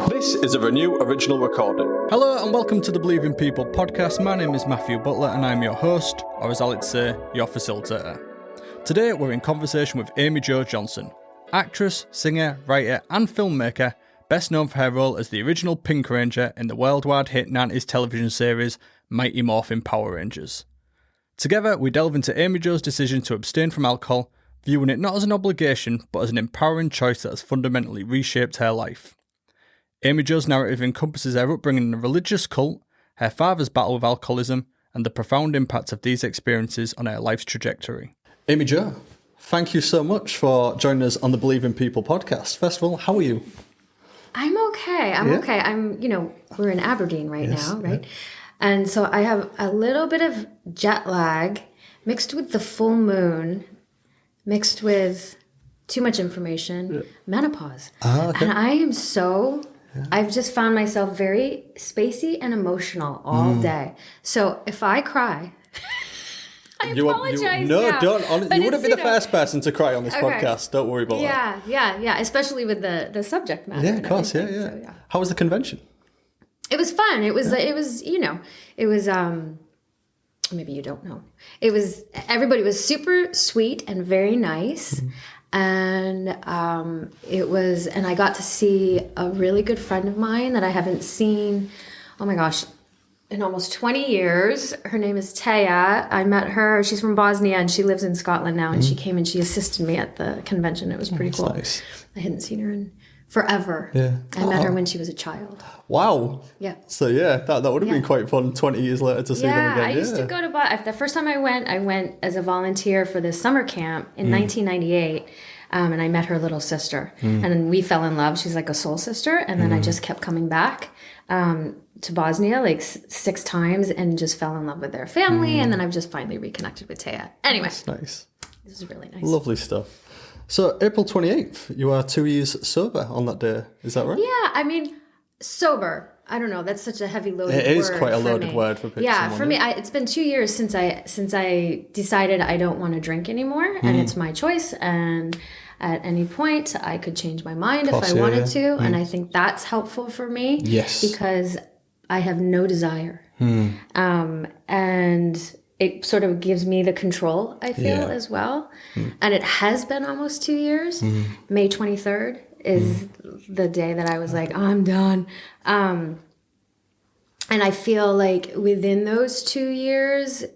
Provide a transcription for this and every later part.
This is a Renew original recording. Hello and welcome to the Believe in People podcast. My name is Matthew Butler and I'm your host, or as I like to say, your facilitator. Today we're in conversation with Amy Jo Johnson, actress, singer, writer and filmmaker, best known for her role as the original Pink Ranger in the worldwide hit 90s television series Mighty Morphin Power Rangers. Together we delve into Amy Jo's decision to abstain from alcohol, viewing it not as an obligation but as an empowering choice that has fundamentally reshaped her life. Amy Jo's narrative encompasses her upbringing in a religious cult, her father's battle with alcoholism, and the profound impact of these experiences on her life's trajectory. Amy Jo, thank you so much for joining us on the Believe in People podcast. First of all, how are you? I'm okay. I'm okay. We're in Aberdeen right now, right? Yeah. And so I have a little bit of jet lag mixed with the full moon, mixed with too much information, menopause. Okay. And I am I've just found myself very spacey and emotional all day. So if I cry, I apologize. Don't. You wouldn't be the first person to cry on this podcast. Don't worry about that. Yeah. Especially with the subject matter. Yeah, of course. Yeah. So, yeah. How was the convention? It was fun. It was. Maybe you don't know. Everybody was super sweet and very nice. Mm-hmm. And I got to see a really good friend of mine that I haven't seen, oh my gosh, in almost 20 years. Her name is Taya. I met her. She's from Bosnia and she lives in Scotland now. And she came and she assisted me at the convention. It was pretty cool. Nice. I hadn't seen her in forever. Yeah. I met her when she was a child. Wow. Yeah. So that would have been quite fun 20 years later to see them again. I used to go to the first time I went as a volunteer for this summer camp in 1998. And I met her little sister. And then we fell in love. She's like a soul sister. And then I just kept coming back to Bosnia like 6 times and just fell in love with their family. And then I've just finally reconnected with Taya. Anyway. That's nice. This is really nice. Lovely stuff. So April 28th, you are 2 years sober on that day. Is that right? Yeah, I mean, sober. I don't know. That's such a heavy loaded word. It is quite a loaded word for people. Yeah, for me, it's been 2 years since I decided I don't want to drink anymore, and it's my choice. And at any point, I could change my mind if I wanted to, and I think that's helpful for me. Yes, because I have no desire, and it sort of gives me the control, I feel, as well. And it has been almost 2 years. May 23rd is the day that I was like, I'm done. And I feel like within those 2 years,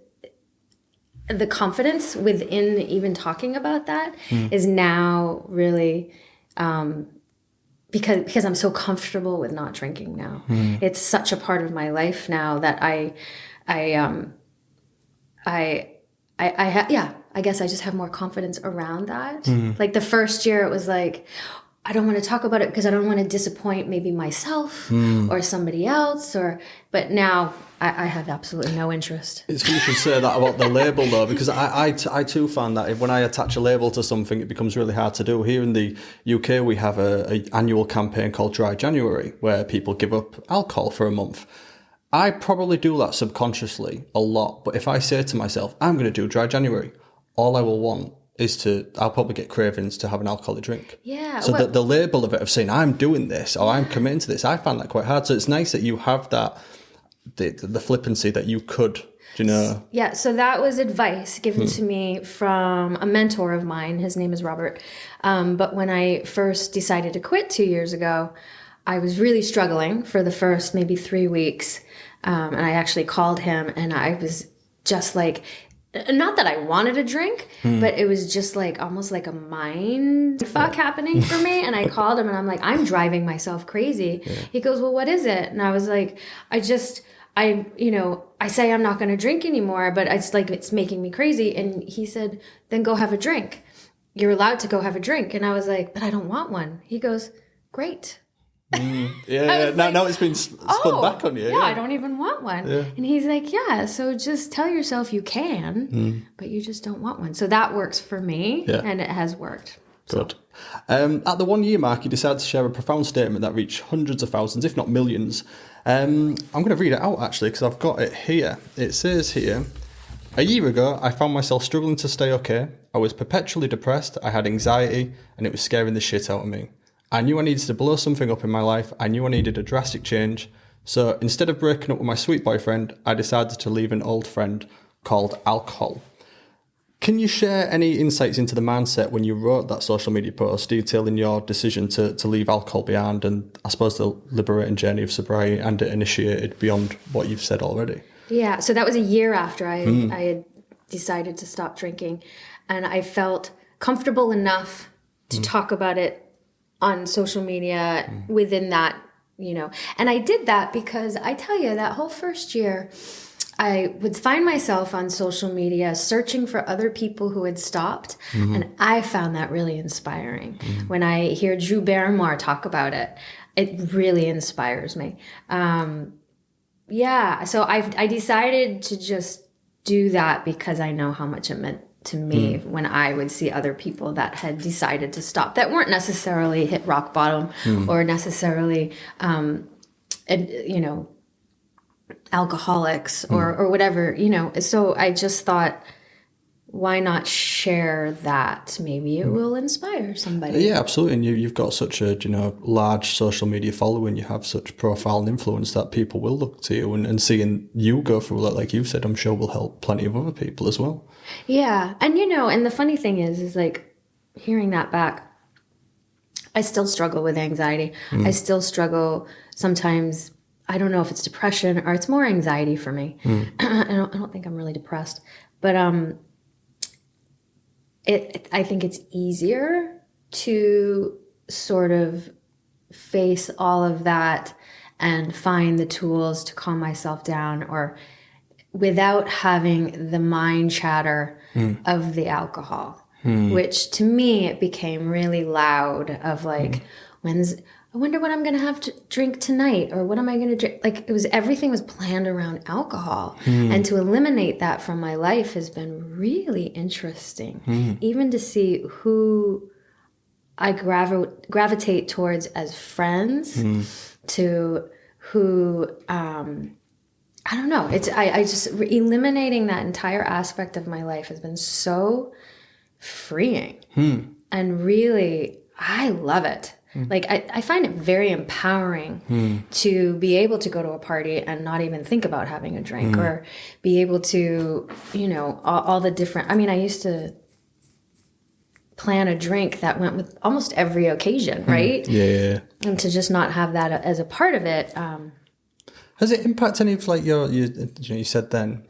the confidence within even talking about that is now really because I'm so comfortable with not drinking now. It's such a part of my life now that I guess I just have more confidence around that. Like the first year it was like, I don't want to talk about it because I don't want to disappoint maybe myself or somebody else. But now I have absolutely no interest. It's funny you should say that about the label though, because I too found that when I attach a label to something, it becomes really hard to do. Here in the UK, we have an annual campaign called Dry January where people give up alcohol for a month. I probably do that subconsciously a lot. But if I say to myself, I'm going to do Dry January, all I will want is I'll probably get cravings to have an alcoholic drink. Yeah. So the label of it, of saying I'm doing this or I'm committing to this, I found that quite hard. So it's nice that you have that, the flippancy that you could, Yeah, so that was advice given to me from a mentor of mine. His name is Robert. But when I first decided to quit 2 years ago, I was really struggling for the first maybe 3 weeks. And I actually called him and I was just like, not that I wanted a drink, but it was just like almost like a mind fuck happening for me. And I called him and I'm like, I'm driving myself crazy. Yeah. He goes, well, what is it? And I was like, I say I'm not going to drink anymore, but it's like, it's making me crazy. And he said, then go have a drink. You're allowed to go have a drink. And I was like, but I don't want one. He goes, great. Now it's been spun back on you. Yeah, I don't even want one. Yeah. And he's like, yeah, so just tell yourself you can, but you just don't want one. So that works for me, and it has worked. Good. At the 1 year mark, you decided to share a profound statement that reached hundreds of thousands, if not millions. I'm going to read it out, actually, because I've got it here. It says here, a year ago, I found myself struggling to stay okay. I was perpetually depressed, I had anxiety, and it was scaring the shit out of me. I knew I needed to blow something up in my life. I knew I needed a drastic change. So instead of breaking up with my sweet boyfriend, I decided to leave an old friend called alcohol. Can you share any insights into the mindset when you wrote that social media post detailing your decision to leave alcohol behind, and I suppose the liberating journey of sobriety and it initiated beyond what you've said already? Yeah, so that was a year after I had decided to stop drinking, and I felt comfortable enough to talk about it on social media within that, And I did that because I tell you, that whole first year, I would find myself on social media searching for other people who had stopped, and I found that really inspiring. When I hear Drew Barrymore talk about it, it really inspires me. So I decided to just do that because I know how much it meant to me when I would see other people that had decided to stop, that weren't necessarily hit rock bottom or necessarily, alcoholics or whatever, So I just thought, why not share that? Maybe it will inspire somebody. Yeah, absolutely. And you've got such a large social media following. You have such profile and influence that people will look to you, and seeing you go through that, like you said, I'm sure will help plenty of other people as well. Yeah. And and the funny thing is like hearing that back, I still struggle with anxiety. I still struggle sometimes. I don't know if it's depression or it's more anxiety for me. I don't think I'm really depressed, but I think it's easier to sort of face all of that and find the tools to calm myself down, or without having the mind chatter of the alcohol, which to me, it became really loud of like, I wonder what I'm going to have to drink tonight, or what am I going to drink? Like everything was planned around alcohol. And to eliminate that from my life has been really interesting. Even to see who I gravitate towards as friends, to who, I don't know. I just eliminating that entire aspect of my life has been so freeing. And really, I love it. Like, I find it very empowering to be able to go to a party and not even think about having a drink, or be able to, all the different, I used to plan a drink that went with almost every occasion, right? Yeah. And to just not have that as a part of it. Has it impacted any of like you said then,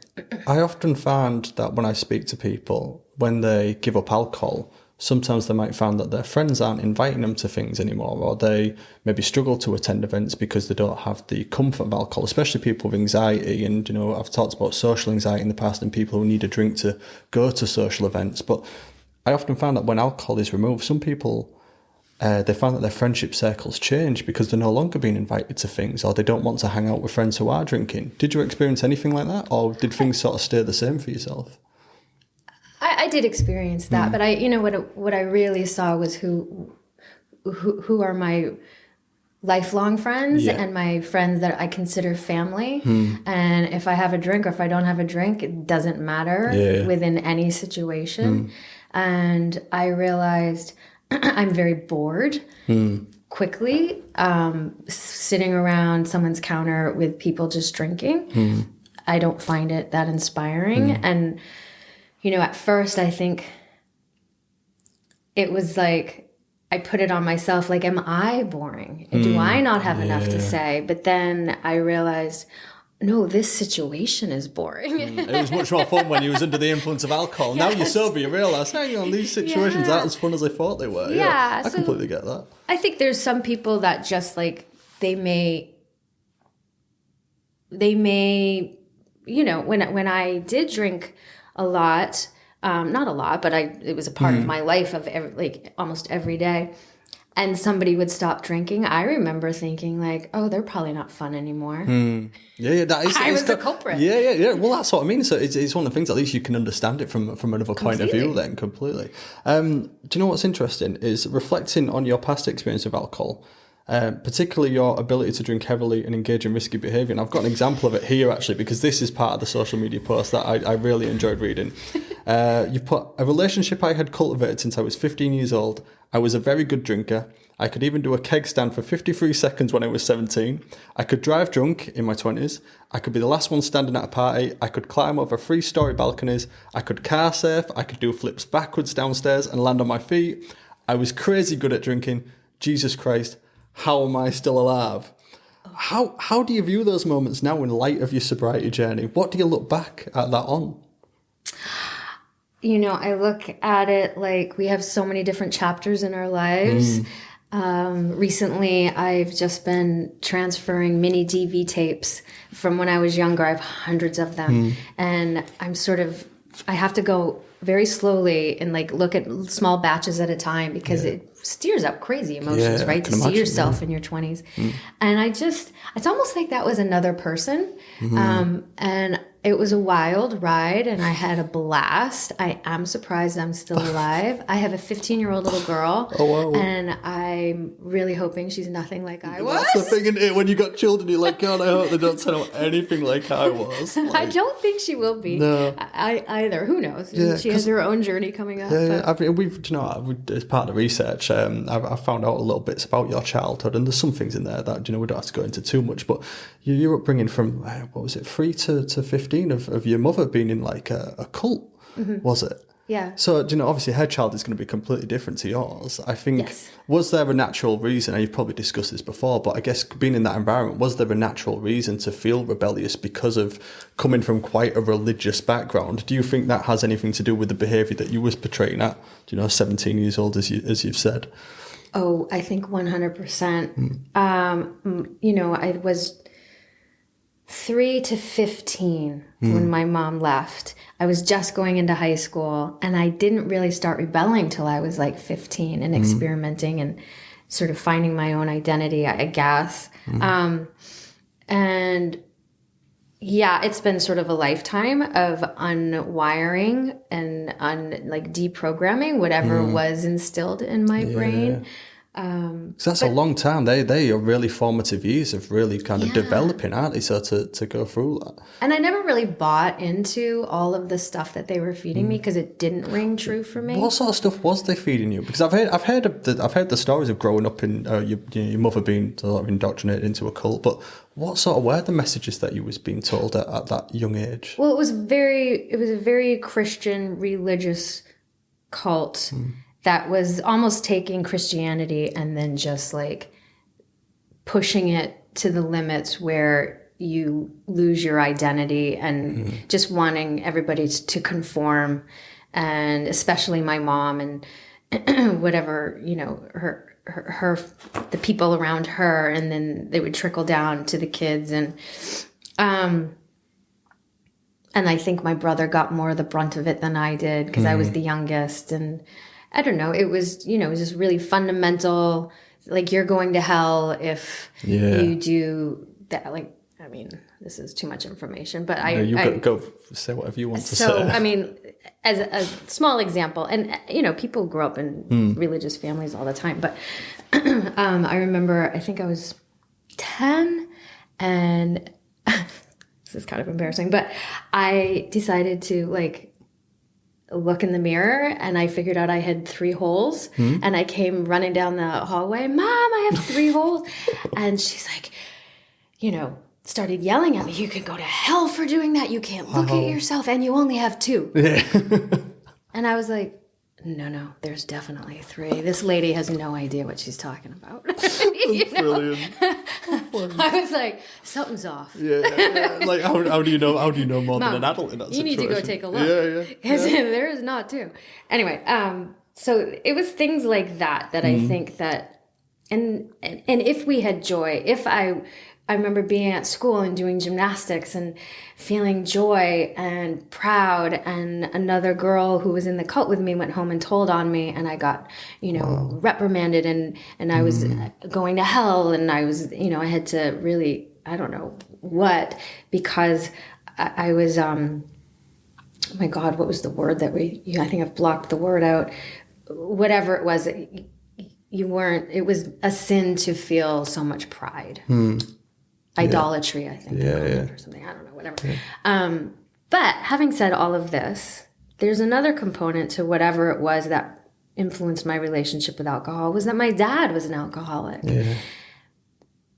I often find that when I speak to people, when they give up alcohol, sometimes they might find that their friends aren't inviting them to things anymore, or they maybe struggle to attend events because they don't have the comfort of alcohol, especially people with anxiety. And, I've talked about social anxiety in the past and people who need a drink to go to social events. But I often find that when alcohol is removed, some people, they find that their friendship circles change because they're no longer being invited to things, or they don't want to hang out with friends who are drinking. Did you experience anything like that, or did things sort of stay the same for yourself? I did experience that, but what I really saw was who are my lifelong friends and my friends that I consider family. And if I have a drink or if I don't have a drink, it doesn't matter within any situation. And I realized I'm very bored quickly, sitting around someone's counter with people just drinking. I don't find it that inspiring. And at first I think it was like, I put it on myself, like, am I boring? Do I not have enough to say? But then I realized, no, this situation is boring. It was much more fun when you was under the influence of alcohol. Yes. Now you're sober, you realise, hang on, these situations aren't as fun as I thought they were. Yeah, I completely get that. I think there's some people that just like, they may, when I did drink a lot, not a lot, but it was a part of my life of almost every day. And somebody would stop drinking. I remember thinking like, oh, they're probably not fun anymore. Yeah, that is. I was the culprit. Yeah. Well, that's what I mean. So it's one of the things, at least you can understand it from another point of view then, completely. Do you know what's interesting is reflecting on your past experience of alcohol. particularly your ability to drink heavily and engage in risky behaviour. And I've got an example of it here, actually, because this is part of the social media post that I really enjoyed reading. You put, a relationship I had cultivated since I was 15 years old. I was a very good drinker. I could even do a keg stand for 53 seconds when I was 17. I could drive drunk in my 20s. I could be the last one standing at a party. I could climb over 3-story balconies. I could car surf. I could do flips backwards downstairs and land on my feet. I was crazy good at drinking. Jesus Christ, how am I still alive? How do you view those moments now in light of your sobriety journey? What do you look back at that on? You know, I look at it like we have so many different chapters in our lives. Recently, I've just been transferring mini DV tapes from when I was younger. I have hundreds of them. And I have to go very slowly and like look at small batches at a time because it steers up crazy emotions, right? To see yourself in your 20s. And it's almost like that was another person. And it was a wild ride and I had a blast. I am surprised I'm still alive. I have a 15-year-old little girl. Oh, wow. And I'm really hoping she's nothing like I was. That's the thing, isn't it? When you got children, you're like, God, I hope they don't turn out anything like I was. Like, I don't think she will be. No. Either. Who knows? Yeah, she has her own journey coming up. Yeah, I mean, as part of the research, I found out a little bits about your childhood, and there's some things in there that, we don't have to go into too much, but your upbringing from, 3 to 15 of your mother being in like a cult, was it? Yeah. So, obviously her child is going to be completely different to yours. I think, Yes. Was there a natural reason, and you've probably discussed this before, but I guess being in that environment, was there a natural reason to feel rebellious because of coming from quite a religious background? Do you think that has anything to do with the behaviour that you was portraying at, 17 years old, as you've said? Oh, I think 100%. I was 3 to 15 when my mom left. I was just going into high school and I didn't really start rebelling till I was like 15 and experimenting and sort of finding my own identity, I guess. And yeah, it's been sort of a lifetime of unwiring and deprogramming whatever was instilled in my brain. So that's a long time. They are really formative years of really kind of developing, aren't they? So to go through that. And I never really bought into all of the stuff that they were feeding me because it didn't ring true for me. What sort of stuff was they feeding you? Because I've heard the stories of growing up in your mother being sort of indoctrinated into a cult, but what sort of were the messages that you was being told at that young age? Well, it was a very Christian religious cult. That was almost taking Christianity and then just like pushing it to the limits where you lose your identity and just wanting everybody to conform, and especially my mom and whatever, her the people around her, and then they would trickle down to the kids, and I think my brother got more of the brunt of it than I did because I was the youngest. And I don't know. It was, it was just really fundamental. Like, you're going to hell if you do that. Like, I mean, this is too much information, but go say whatever you want to say. So, I mean, as a small example, and, people grow up in religious families all the time, but I remember, I think I was 10 and this is kind of embarrassing, but I decided to look in the mirror and I figured out I had 3 holes and I came running down the hallway, Mom, I have 3 holes. And she's like, started yelling at me. You could go to hell for doing that. You can't look at yourself and you only have 2. Yeah. And I was like, no, there's definitely 3. This lady has no idea what she's talking about. Brilliant. I was like, something's off. Yeah. Like, how do you know more Mom, than an adult in that situation? You need to go take a look. Yeah. Because there is not 2. Anyway, so it was things like that I think that, and if we had joy, if I remember being at school and doing gymnastics and feeling joy and proud, and another girl who was in the cult with me went home and told on me, and I got, reprimanded, and I was going to hell, and I was, I had to really, I don't know what, because I was, oh my God, what was the word that I think I've blocked the word out, whatever it was, it was a sin to feel so much pride. Idolatry, I think. Or something. I don't know, whatever. Yeah. But having said all of this, there's another component to whatever it was that influenced my relationship with alcohol, was that my dad was an alcoholic. Yeah.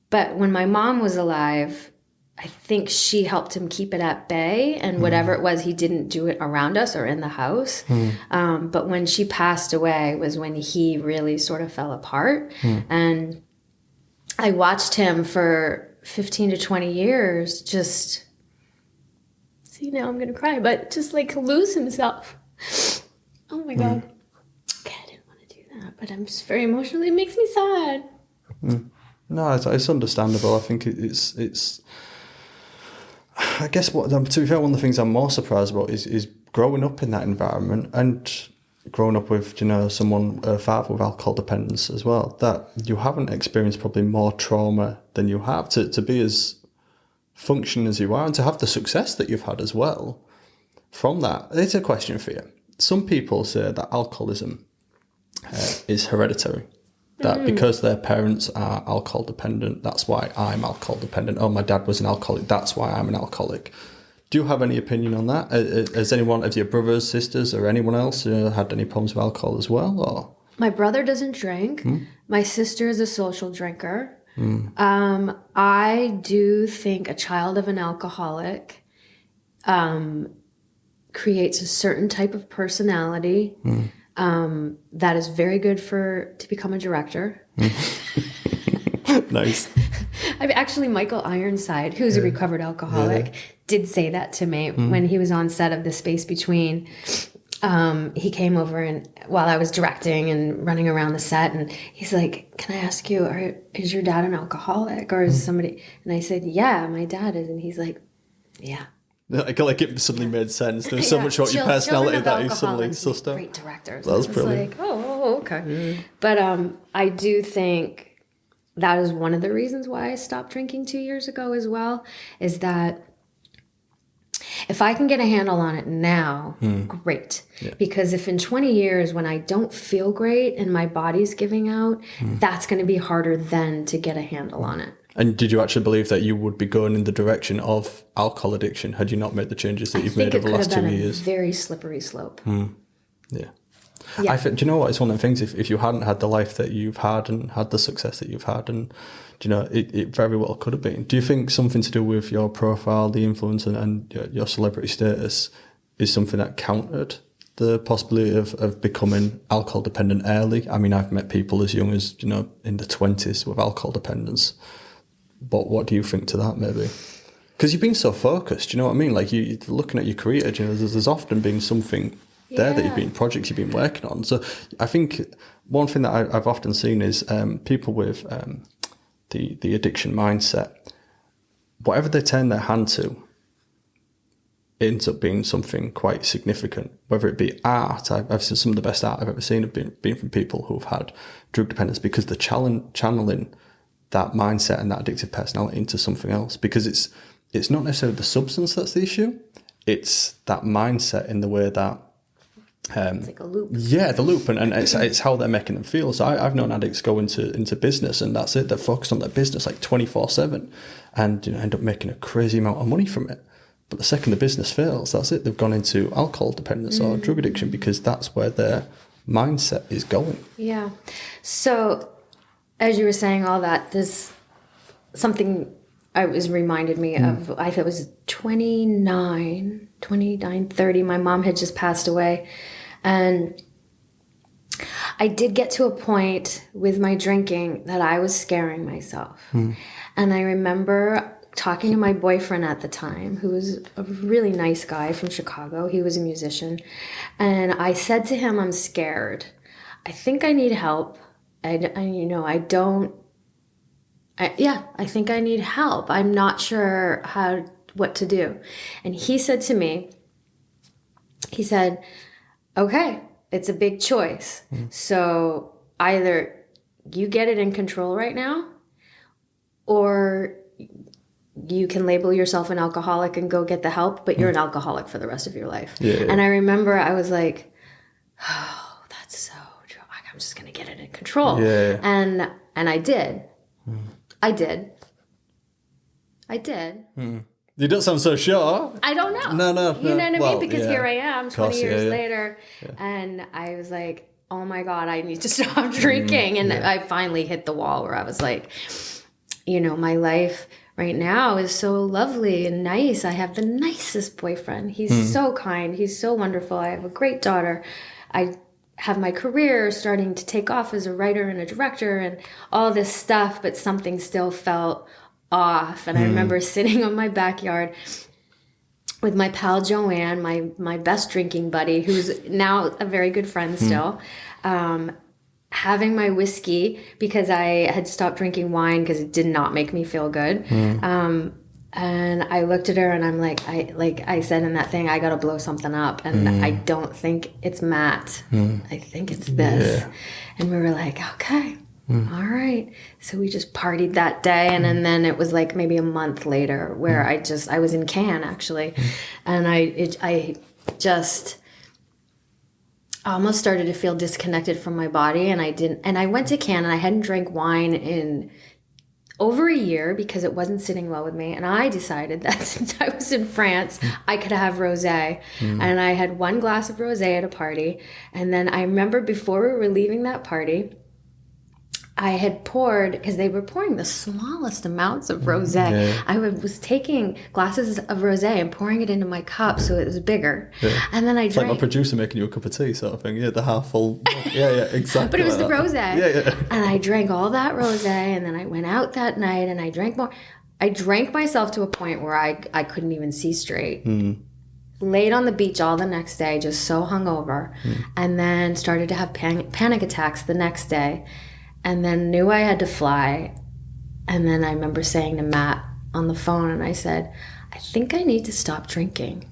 But when my mom was alive, I think she helped him keep it at bay, and whatever it was, he didn't do it around us or in the house. But when she passed away was when he really sort of fell apart. And I watched him for 15 to 20 years just, see, now I'm going to cry, but just like lose himself. Oh my God. Okay, I didn't want to do that, but I'm just very emotional. It makes me sad. No, it's understandable. I think it's I guess to be fair, one of the things I'm more surprised about is growing up in that environment and growing up with, a father with alcohol dependence as well, that you haven't experienced probably more trauma than you have to be as functioning as you are and to have the success that you've had as well from that. It's a question for you. Some people say that alcoholism is hereditary. That because their parents are alcohol dependent, that's why I'm alcohol dependent. Oh, my dad was an alcoholic, that's why I'm an alcoholic. Do you have any opinion on that? Has anyone of your brothers, sisters, or anyone else had any problems with alcohol as well? Or my brother doesn't drink. My sister is a social drinker. I do think a child of an alcoholic creates a certain type of personality. That is very good to become a director. Nice. Actually, Michael Ironside, who's a recovered alcoholic, did say that to me when he was on set of The Space Between. He came over and while I was directing and running around the set, and he's like, "Can I ask you, is your dad an alcoholic, or is somebody?" And I said, "Yeah, my dad is." And he's like, "Yeah." Like it suddenly made sense. There's so much about your personality that he suddenly sussed out. Great directors. That was brilliant. Like, oh, okay. Yeah. But I do think that is one of the reasons why I stopped drinking 2 years ago as well, is that if I can get a handle on it now, great. Yeah. Because if in 20 years when I don't feel great and my body's giving out, that's going to be harder then to get a handle on it. And did you actually believe that you would be going in the direction of alcohol addiction had you not made the changes that you've made over the last 2 years? I think it could have been a very slippery slope. Yeah. Do you know what? It's one of the things, if you hadn't had the life that you've had and had the success that you've had, and it very well could have been. Do you think something to do with your profile, the influence and your celebrity status is something that countered the possibility of becoming alcohol dependent early? I mean, I've met people as young as, in the 20s with alcohol dependence. But what do you think to that, maybe? Because you've been so focused, you know what I mean? Like, you're looking at your career, there's often been something there that projects you've been working on. So I think one thing that I've often seen is people with the addiction mindset, whatever they turn their hand to, it ends up being something quite significant, whether it be art. I've seen some of the best art I've ever seen have been from people who've had drug dependence, because they're channeling that mindset and that addictive personality into something else, because it's not necessarily the substance that's the issue, it's that mindset in the way that it's like a loop. Yeah, the loop, and it's how they're making them feel. So I've known addicts go into business, and that's it, they're focused on their business like 24/7 and end up making a crazy amount of money from it. But the second the business fails, that's it, they've gone into alcohol dependence or drug addiction, because that's where their mindset is going. Yeah. So as you were saying all that, there's something reminded me of, I think it was 29, 30. My mom had just passed away. And I did get to a point with my drinking that I was scaring myself. And I remember talking to my boyfriend at the time, who was a really nice guy from Chicago. He was a musician. And I said to him, "I'm scared. I think I need help. I think I need help. I'm not sure what to do." And he said to me, "Okay, it's a big choice. So either you get it in control right now, or you can label yourself an alcoholic and go get the help, but you're an alcoholic for the rest of your life." Yeah. And I remember I was like, "Oh, that's so true. I'm just going to get it in control. Yeah. And I did. I did. You don't sound so sure. I don't know. No. You know what I Well, mean? Because yeah. here I am 20 course, years yeah. later, and I was like, oh my God, I need to stop drinking. And I finally hit the wall where I was like, you know, my life right now is so lovely and nice. I have the nicest boyfriend. He's so kind. He's so wonderful. I have a great daughter. I have my career starting to take off as a writer and a director and all this stuff, but something still felt off. And I remember sitting on my backyard with my pal Joanne, my best drinking buddy, who's now a very good friend still, having my whiskey because I had stopped drinking wine because it did not make me feel good. And I looked at her and I'm like I said in that thing, I got to blow something up. And I don't think it's Matt. I think it's this. Yeah. And we were like, okay, all right. So we just partied that day. And then it was like maybe a month later where I was in Cannes actually. And I just almost started to feel disconnected from my body. And I went to Cannes and I hadn't drank wine in over a year because it wasn't sitting well with me. And I decided that since I was in France, I could have rosé. And I had one glass of rosé at a party. And then I remember before we were leaving that party, I had poured, because they were pouring the smallest amounts of rosé. Yeah. I was taking glasses of rosé and pouring it into my cup so it was bigger. Yeah. And then I drank. It's like my producer making you a cup of tea sort of thing. Yeah, the half full. Yeah, exactly. But it was the rosé. Yeah. And I drank all that rosé, and then I went out that night and I drank more. I drank myself to a point where I couldn't even see straight. Laid on the beach all the next day, just so hungover. And then started to have panic attacks the next day. And then knew I had to fly. And then I remember saying to Matt on the phone, and I said, I think I need to stop drinking.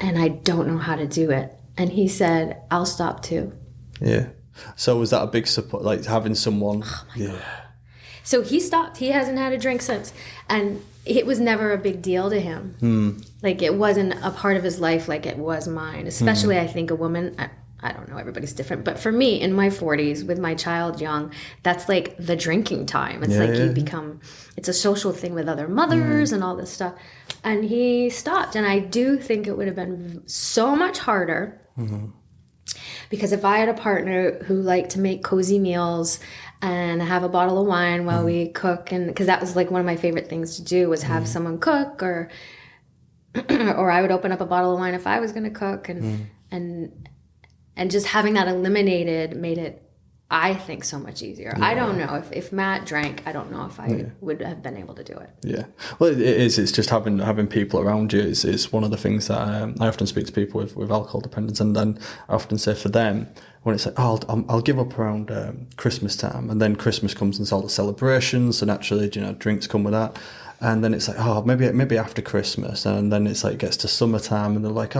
And I don't know how to do it. And he said, I'll stop too. Yeah. So was that a big support, like having someone? Oh my God. So he stopped. He hasn't had a drink since. And it was never a big deal to him. Like it wasn't a part of his life like it was mine. Especially I think a woman... I don't know, everybody's different. But for me, in my 40s, with my child young, that's like the drinking time. It's you become, it's a social thing with other mothers and all this stuff. And he stopped. And I do think it would have been so much harder because if I had a partner who liked to make cozy meals and have a bottle of wine while we cook, and because that was like one of my favorite things to do was have someone cook, or I would open up a bottle of wine if I was going to cook, and just having that eliminated made it, I think, so much easier. Yeah. I don't know. If Matt drank, I don't know if I would have been able to do it. Yeah. Well, it is. It's just having people around you is one of the things that I often speak to people with alcohol dependence. And then I often say for them, when it's like, I'll give up around Christmas time. And then Christmas comes and it's all the celebrations. And actually, drinks come with that. And then it's like, maybe after Christmas, and then it's like it gets to summertime, and they're like,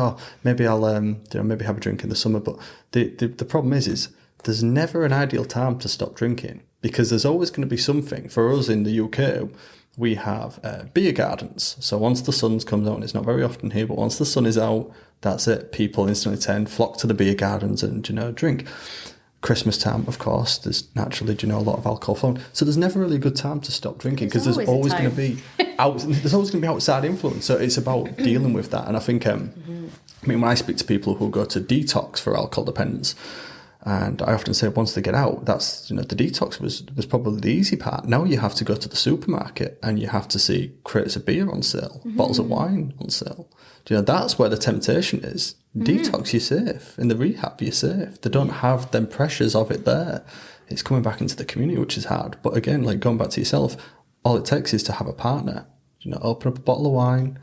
maybe I'll maybe have a drink in the summer. But the problem is there's never an ideal time to stop drinking, because there's always going to be something. For us in the UK, we have beer gardens. So once the sun comes out, and it's not very often here, but once the sun is out, that's it. People instantly flock to the beer gardens and drink. Christmas time, of course, there's naturally, a lot of alcohol flowing. So there's never really a good time to stop drinking, because there's always going to be outside influence. So it's about dealing with that. And I think, when I speak to people who go to detox for alcohol dependence, and I often say once they get out, that's, the detox was probably the easy part. Now you have to go to the supermarket and you have to see crates of beer on sale, bottles of wine on sale. That's where the temptation is. Detox, you're safe. In the rehab, you're safe. They don't have them pressures of it there. It's coming back into the community, which is hard. But again, like going back to yourself, all it takes is to have a partner. Open up a bottle of wine.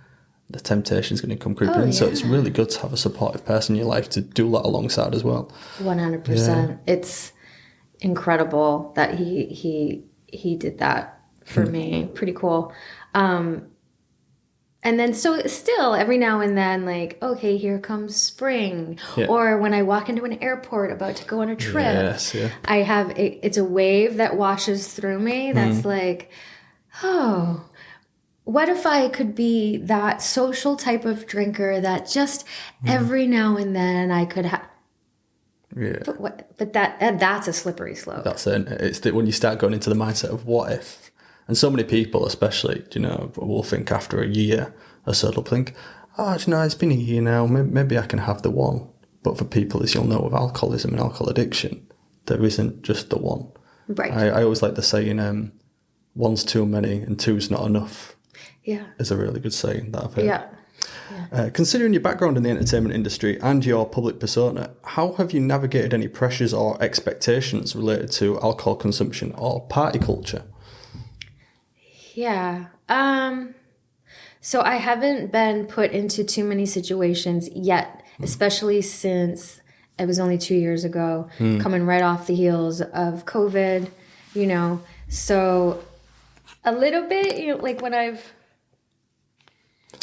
The temptation is going to come creeping in. So it's really good to have a supportive person in your life to do that alongside as well. 100%. Yeah. It's incredible that he did that for me. Pretty cool. And then so still every now and then, like, okay, here comes spring. Yeah. Or when I walk into an airport about to go on a trip, I have, it's a wave that washes through me. That's like, oh, what if I could be that social type of drinker that just every now and then I could have. Yeah. But that's a slippery slope. That's it. It's when you start going into the mindset of what if. And so many people, especially, will think after a year or so, they'll think, it's been a year now, maybe I can have the one. But for people, as you'll know, with alcoholism and alcohol addiction, there isn't just the one. Right. I always like the saying, one's too many and two's not enough. Yeah. Is a really good saying that I've heard. Yeah. Considering your background in the entertainment industry and your public persona, how have you navigated any pressures or expectations related to alcohol consumption or party culture? Yeah. So I haven't been put into too many situations yet, especially since it was only 2 years ago, coming right off the heels of COVID, So a little bit, like when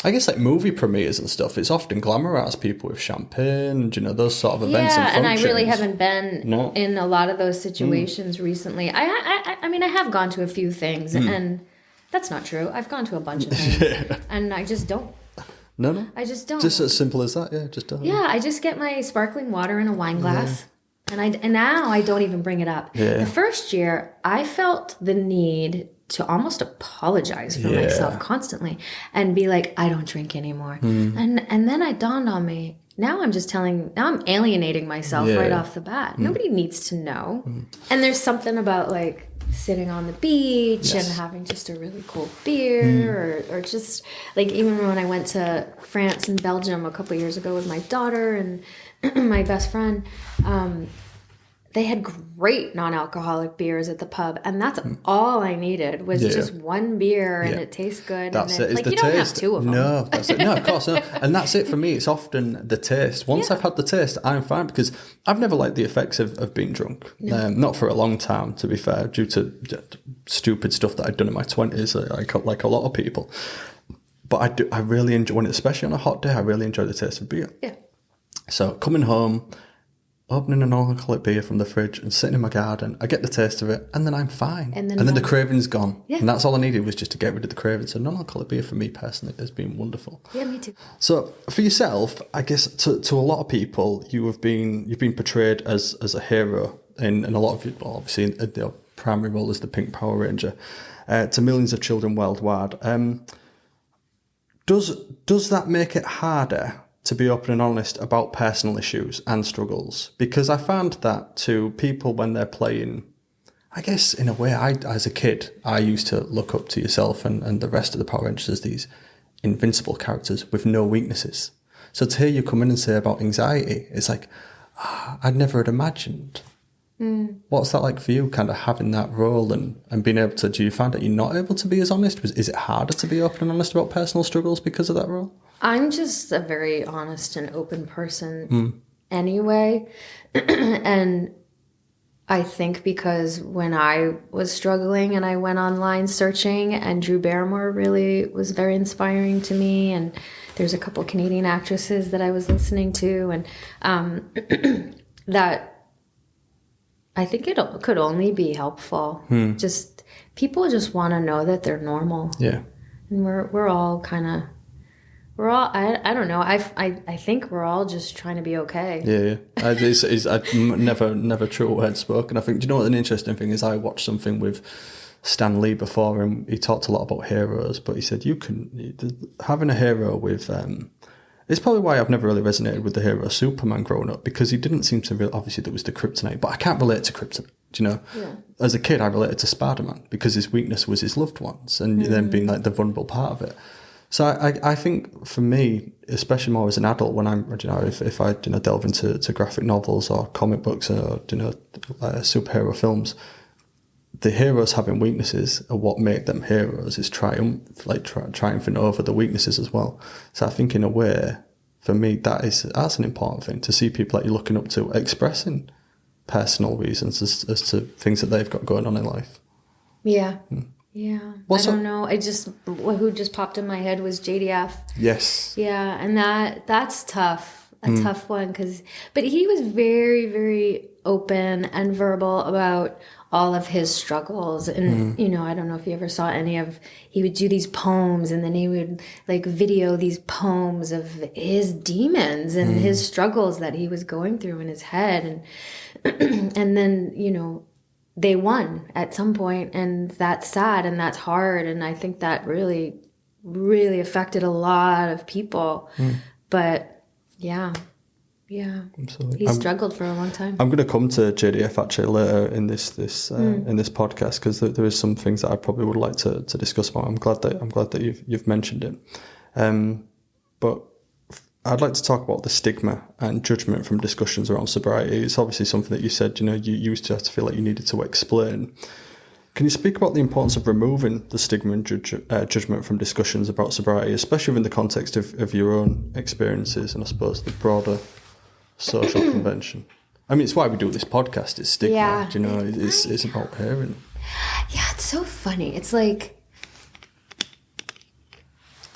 I guess like movie premieres and stuff, it's often glamorized people with champagne, those sort of events and functions. And I really haven't been in a lot of those situations recently. I mean, I have gone to a few things, and that's not true. I've gone to a bunch of things, and I just don't. No. I just don't. Just as simple as that, yeah. Just don't. Yeah, I just get my sparkling water in a wine glass, and now I don't even bring it up. Yeah. The first year, I felt the need to almost apologize for myself constantly and be like, I don't drink anymore. And then it dawned on me, now I'm alienating myself right off the bat. Nobody needs to know. And there's something about like sitting on the beach and having just a really cool beer or just like even when I went to France and Belgium a couple years ago with my daughter and my best friend, they had great non-alcoholic beers at the pub, and that's all I needed was just one beer, and it tastes good. That's and it. like the you don't taste. have two of them. No, that's it. No, of course not. And that's it for me. It's often the taste. Once I've had the taste, I'm fine because I've never liked the effects of being drunk. No. Not for a long time, to be fair, due to stupid stuff that I'd done in my 20s, like a lot of people. But I really enjoy, especially on a hot day, I really enjoy the taste of beer. Yeah. So coming home, opening a non-alcoholic beer from the fridge and sitting in my garden, I get the taste of it, and then I'm fine. And then the craving's gone. Yeah. And that's all I needed was just to get rid of the craving. So non-alcoholic beer for me personally has been wonderful. Yeah, me too. So for yourself, I guess to a lot of people, you've been portrayed as a hero in a lot of people, obviously the primary role as the Pink Power Ranger, to millions of children worldwide. Does that make it harder to be open and honest about personal issues and struggles? Because I found that to people when they're playing, I guess in a way, as a kid, I used to look up to yourself and the rest of the Power Rangers as these invincible characters with no weaknesses. So to hear you come in and say about anxiety, it's like, I'd never had imagined. What's that like for you, kind of having that role and being able to, do you find that you're not able to be as honest? Is it harder to be open and honest about personal struggles because of that role? I'm just a very honest and open person anyway. And I think because when I was struggling and I went online searching, and Drew Barrymore really was very inspiring to me. And there's a couple Canadian actresses that I was listening to, and that I think it could only be helpful. Just people just want to know that they're normal. Yeah. And we're all kind of... We're all, I don't know. I think we're all just trying to be okay. Yeah. It's never true words spoken. I think, do you know what an interesting thing is? I watched something with Stan Lee before, and he talked a lot about heroes, but he said having a hero with, it's probably why I've never really resonated with the hero Superman growing up, because he didn't seem to really, obviously there was the kryptonite, but I can't relate to kryptonite. Do you know? Yeah. As a kid, I related to Spider-Man because his weakness was his loved ones, and then being like the vulnerable part of it. So I think for me, especially more as an adult, when I'm, if I delve into graphic novels or comic books or superhero films, the heroes having weaknesses are what make them heroes. Is triumphing over the weaknesses as well. So I think in a way, for me, that's an important thing, to see people that you're looking up to expressing personal reasons as to things that they've got going on in life. Yeah. Yeah, I don't know. Who just popped in my head was JDF. Yes. Yeah, and that's tough. A tough one, but he was very, very open and verbal about all of his struggles. And, you know, I don't know if you ever saw he would do these poems, and then he would like video these poems of his demons and his struggles that he was going through in his head. And, and then, you know, they won at some point, and that's sad and that's hard. And I think that really, really affected a lot of people. But yeah. Absolutely. He struggled for a long time. I'm going to come to JDF actually later in this podcast, because there is some things that I probably would like to discuss more. I'm glad that you've mentioned it. But I'd like to talk about the stigma and judgment from discussions around sobriety. It's obviously something that you said, you know, you used to have to feel like you needed to explain. Can you speak about the importance of removing the stigma and judgment from discussions about sobriety, especially in the context of your own experiences and I suppose the broader social convention? I mean, it's why we do this podcast. It's stigma, Yeah. you know. It's about hearing. Yeah, it's so funny. It's like,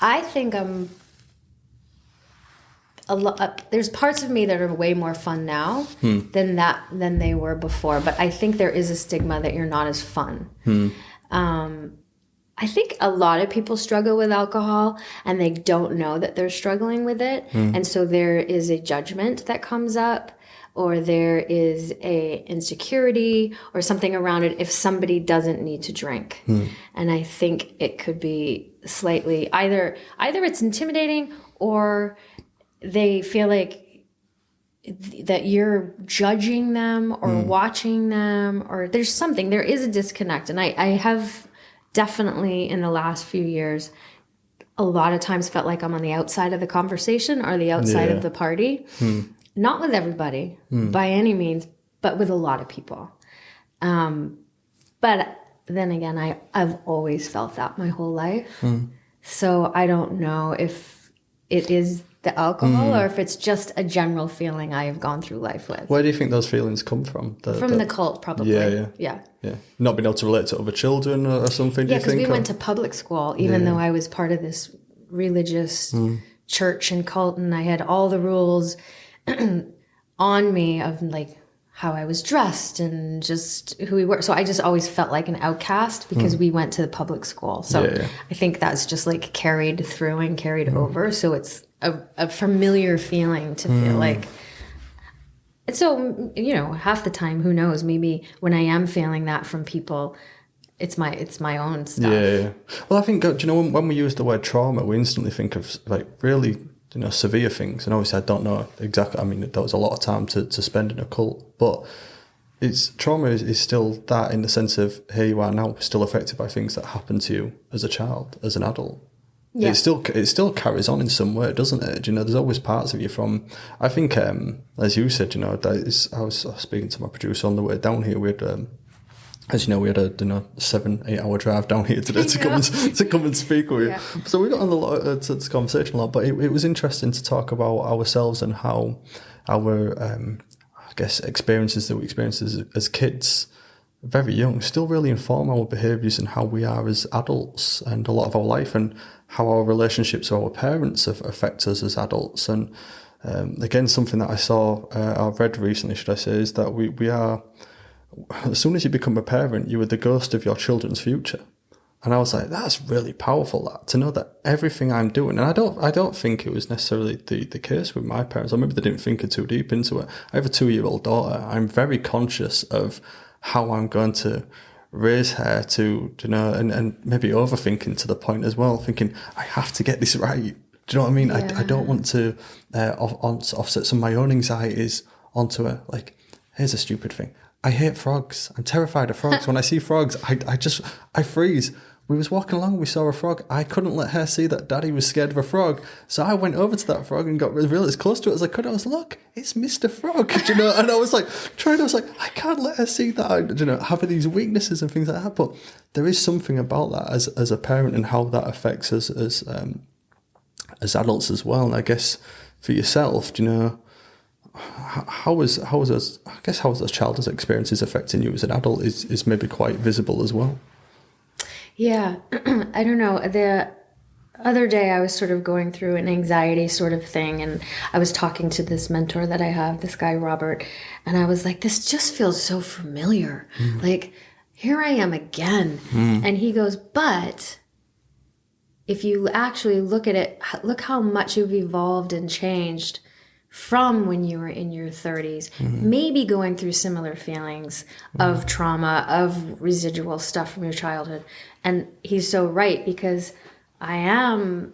I think I'm there's parts of me that are way more fun now than they were before. But I think there is a stigma that you're not as fun. I think a lot of people struggle with alcohol and they don't know that they're struggling with it. And so there is a judgment that comes up, or there is a insecurity or something around it if somebody doesn't need to drink. And I think it could be slightly either it's intimidating, or they feel like that you're judging them or watching them, or there is a disconnect. And I have definitely in the last few years a lot of times felt like I'm on the outside of the conversation or the outside of the party. Not with everybody by any means, but with a lot of people. But then again, I've always felt that my whole life. So I don't know if it is the alcohol or if it's just a general feeling I have gone through life with. Where do you think those feelings come from? From the cult, probably. Yeah. Not being able to relate to other children or something, do you think? Yeah, because we went to public school, even though I was part of this religious church and cult, and I had all the rules on me of like how I was dressed and just who we were. So I just always felt like an outcast because we went to the public school. So I think that's just like carried through and carried over. So it's a familiar feeling to feel like. So, you know, half the time, who knows, maybe when I am feeling that from people, it's my own stuff. Yeah. Well, I think, do you know, when we use the word trauma, we instantly think of like really, you know, severe things. And obviously I don't know exactly, I mean, that was a lot of time to spend in a cult, but trauma is still that, in the sense of here you are now still affected by things that happened to you as a child, as an adult. Yeah. It still carries on in some way, doesn't it? You know, there's always parts of you from, I think, as you said, you know, I was speaking to my producer on the way down here. We had, as you know, we had a 7-8 hour drive down here today to come and speak with you. Yeah. So we got on to this conversation a lot, but it was interesting to talk about ourselves and how our, I guess, experiences that we experienced as kids, very young, still really inform our behaviours and how we are as adults and a lot of our life, and how our relationships with our parents affect us as adults. And again, something that I saw, I read recently, should I say, is that we are, as soon as you become a parent, you are the ghost of your children's future. And I was like, that's really powerful, that, to know that everything I'm doing, and I don't think it was necessarily the case with my parents, or maybe they didn't think too deep into it. I have a 2-year-old daughter. I'm very conscious of how I'm going to raise her to, you know, and maybe overthinking to the point as well, thinking, I have to get this right. Do you know what I mean? Yeah. I don't want to offset some of my own anxieties onto her. Like, here's a stupid thing. I hate frogs. I'm terrified of frogs. When I see frogs, I freeze. We was walking along, we saw a frog. I couldn't let her see that Daddy was scared of a frog. So I went over to that frog and got really close to it as I could. I was like, look, it's Mr. Frog, you know? And I was like, I can't let her see that, you know, having these weaknesses and things like that. But there is something about that as a parent and how that affects us as adults as well. And I guess for yourself, do you know, how was those childhood experiences affecting you as an adult is maybe quite visible as well. Yeah, I don't know. other day I was sort of going through an anxiety sort of thing, and I was talking to this mentor that I have, this guy Robert, and I was like, this just feels so familiar. Like, here I am again. And he goes, but if you actually look at it, look how much you've evolved and changed from when you were in your 30s, maybe going through similar feelings of trauma, of residual stuff from your childhood. And he's so right, because I am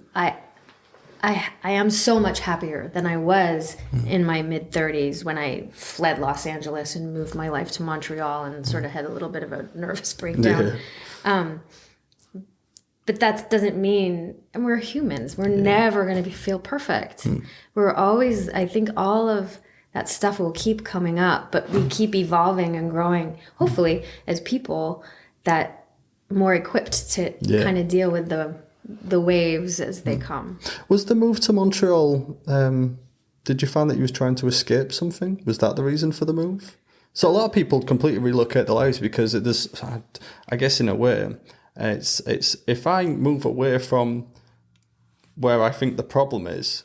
so much happier than I was in my mid-30s when I fled Los Angeles and moved my life to Montreal and sort of had a little bit of a nervous breakdown. But that doesn't mean, and we're humans, we're never going to feel perfect. We're always, I think all of that stuff will keep coming up, but we keep evolving and growing, hopefully, as people that more equipped to kind of deal with the waves as they come. Was the move to Montreal, did you find that you was trying to escape something? Was that the reason for the move? So a lot of people completely relocate their lives because it is, I guess in a way, it's if I move away from where I think the problem is,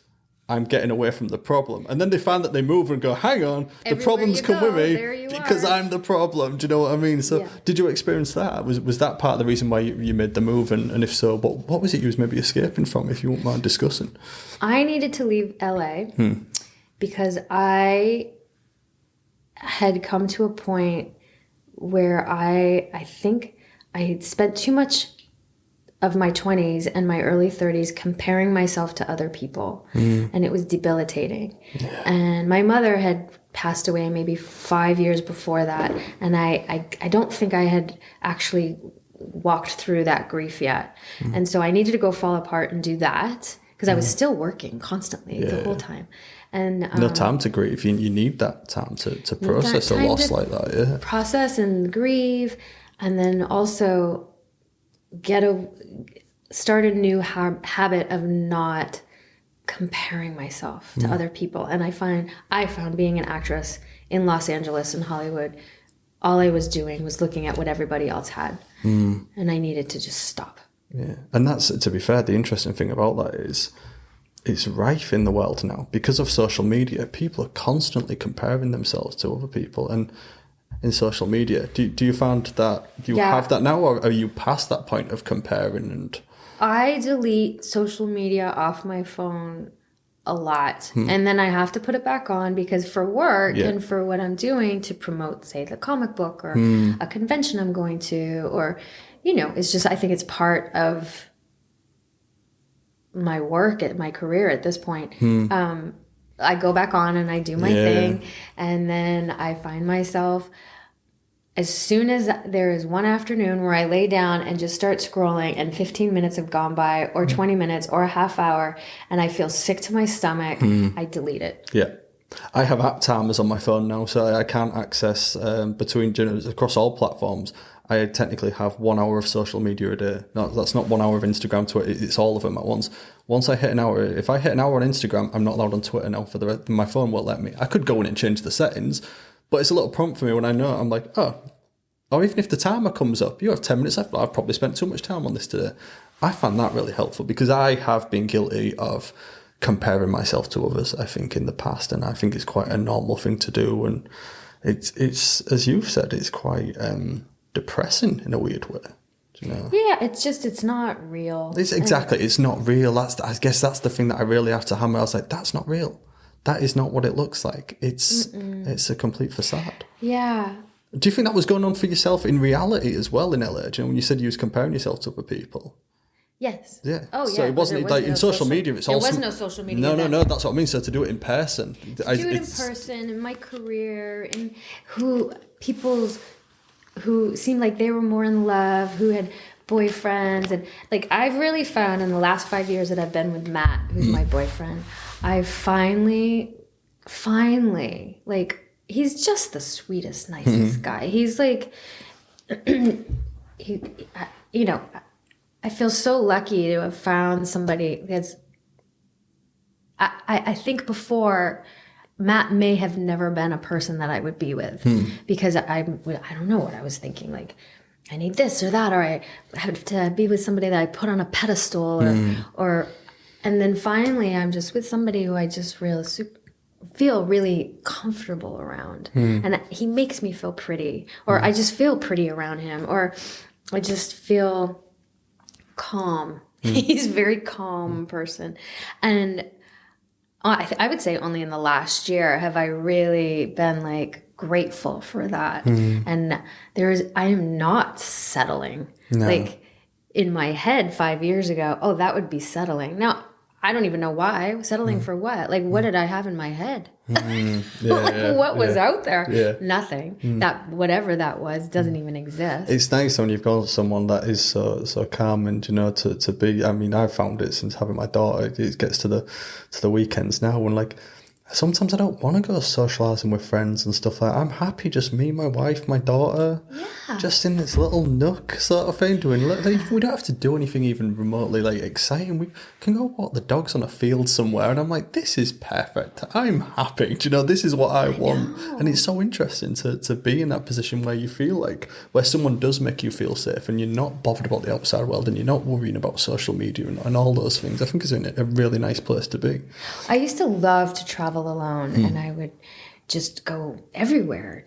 I'm getting away from the problem. And then they find that they move and go, hang on, the problem's come with me because I'm the problem. Do you know what I mean? So did you experience that? Was that part of the reason why you made the move? And if so, what was it you was maybe escaping from, if you wouldn't mind discussing? I needed to leave LA because I had come to a point where I think I had spent too much of my 20s and my early 30s comparing myself to other people, and it was debilitating. And my mother had passed away maybe 5 years before that, and I don't think I had actually walked through that grief yet. And so I needed to go fall apart and do that because I was still working constantly the whole time. And no time to grieve. You need that time to process a loss like that. Process and grieve, and then also start a new habit of not comparing myself to other people. And I found being an actress in Los Angeles and Hollywood, all I was doing was looking at what everybody else had, and I needed to just stop. Yeah, and that's, to be fair, the interesting thing about that is it's rife in the world now because of social media. People are constantly comparing themselves to other people, and in social media, do you find that you have that now, or are you past that point of comparing? And I delete social media off my phone a lot, and then I have to put it back on because for work and for what I'm doing to promote, say, the comic book or a convention I'm going to, or it's just, I think it's part of my work at my career at this point. I go back on and I do my thing, and then I find myself, as soon as there is one afternoon where I lay down and just start scrolling and 15 minutes have gone by, or 20 minutes or a half hour, and I feel sick to my stomach, I delete it. Yeah. I have app timers on my phone now, so I can't access across all platforms. I technically have 1 hour of social media a day. No, that's not 1 hour of Instagram, Twitter. It's all of them at once. Once I hit an hour, if I hit an hour on Instagram, I'm not allowed on Twitter now. For the rest, my phone won't let me. I could go in and change the settings, but it's a little prompt for me when I know. I'm like, oh, or even if the timer comes up, you have 10 minutes left, but I've probably spent too much time on this today. I find that really helpful because I have been guilty of comparing myself to others, I think, in the past, and I think it's quite a normal thing to do. And it's as you've said, it's quite depressing in a weird way. Yeah, it's not real. It's not real. I guess that's the thing that I really have to hammer. I was like, that's not real. That is not what it looks like. It's a complete facade. Yeah. Do you think that was going on for yourself in reality as well in LA? Do you know, when you said you was comparing yourself to other people? Yes. Yeah. Oh, yeah. So it wasn't like in social media. It's also, there was no social media. No. That's what I mean. So to do it in person, do it in person, in my career, and who seemed like they were more in love, who had boyfriends, and like I've really found in the last 5 years that I've been with Matt, who's my boyfriend, I finally, like, he's just the sweetest, nicest guy. He's like, I feel so lucky to have found somebody that's, I think before, Matt may have never been a person that I would be with because I don't know what I was thinking. Like, I need this or that, or I have to be with somebody that I put on a pedestal, or and then finally I'm just with somebody who I just feel really comfortable around, and he makes me feel pretty, or I just feel pretty around him, or I just feel calm. He's a very calm person, and I would say only in the last year have I really been like grateful for that. And I am not settling. No. Like in my head 5 years ago, oh, that would be settling. Now, I don't even know why. Settling for what? Like, what did I have in my head? What was out there? Yeah. Nothing. That whatever that was doesn't even exist. It's nice when you've got someone that is so calm, and to be. I mean, I've found it since having my daughter. It gets to the weekends now, when like sometimes I don't want to go socialising with friends and stuff like that. I'm happy just me, my wife, my daughter, just in this little nook sort of thing, doing like, we don't have to do anything even remotely like exciting. We can go walk the dogs on a field somewhere, and I'm like, this is perfect. I'm happy. This is what I want. And it's so interesting to be in that position where you feel like, where someone does make you feel safe, and you're not bothered about the outside world, and you're not worrying about social media and all those things. I think it's a really nice place to be. I used to love to travel alone, and I would just go everywhere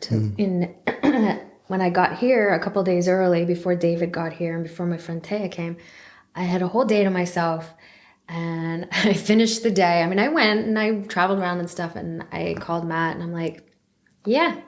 when I got here a couple days early, before David got here and before my friend Taya came, I had a whole day to myself, and I finished the day. I mean, I went and I traveled around and stuff, and I called Matt and I'm like, yeah,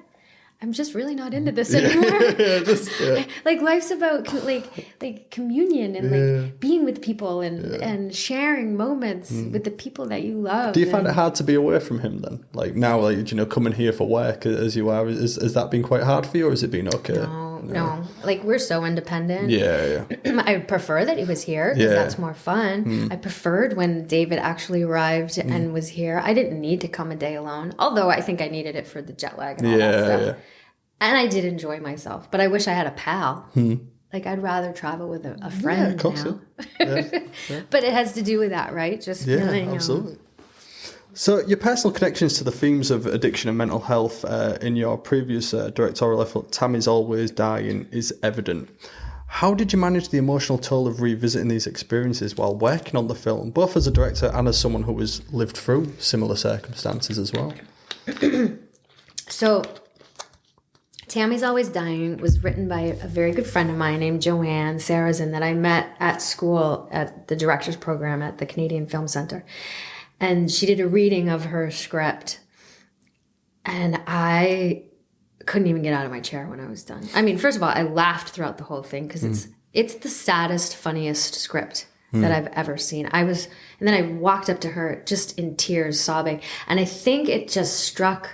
I'm just really not into this anymore. Like life's about like communion and like being with people and sharing moments with the people that you love. Do you find it hard to be away from him then? Like now, like, coming here for work as you are, has that been quite hard for you, or has it been okay? No. Like, we're so independent. Yeah. I prefer that he was here because that's more fun. I preferred when David actually arrived and was here. I didn't need to come a day alone, although I think I needed it for the jet lag and all that stuff. Yeah. And I did enjoy myself, but I wish I had a pal. Like, I'd rather travel with a friend. Yeah, of course. Now. But it has to do with that, right? Just feeling. Absolutely. So your personal connections to the themes of addiction and mental health in your previous directorial effort, Tammy's Always Dying, is evident. How did you manage the emotional toll of revisiting these experiences while working on the film, both as a director and as someone who has lived through similar circumstances as well? So, Tammy's Always Dying was written by a very good friend of mine named Joanne Sarrazin that I met at school at the director's program at the Canadian Film Centre. And she did a reading of her script, and I couldn't even get out of my chair when I was done. I mean, first of all, I laughed throughout the whole thing because it's the saddest, funniest script that I've ever seen. And then I walked up to her just in tears, sobbing. And I think it just struck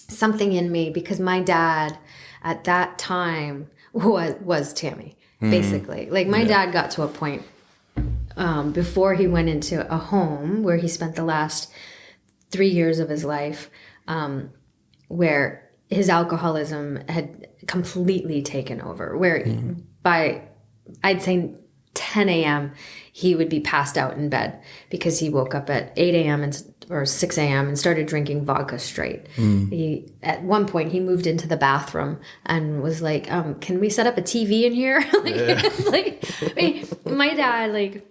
something in me because my dad at that time was Tammy, basically. Like, my dad got to a point before he went into a home where he spent the last 3 years of his life, where his alcoholism had completely taken over, where by, I'd say 10 a.m., he would be passed out in bed because he woke up at 8 a.m. or 6 a.m. and started drinking vodka straight. At one point, he moved into the bathroom and was like, can we set up a TV in here? My dad,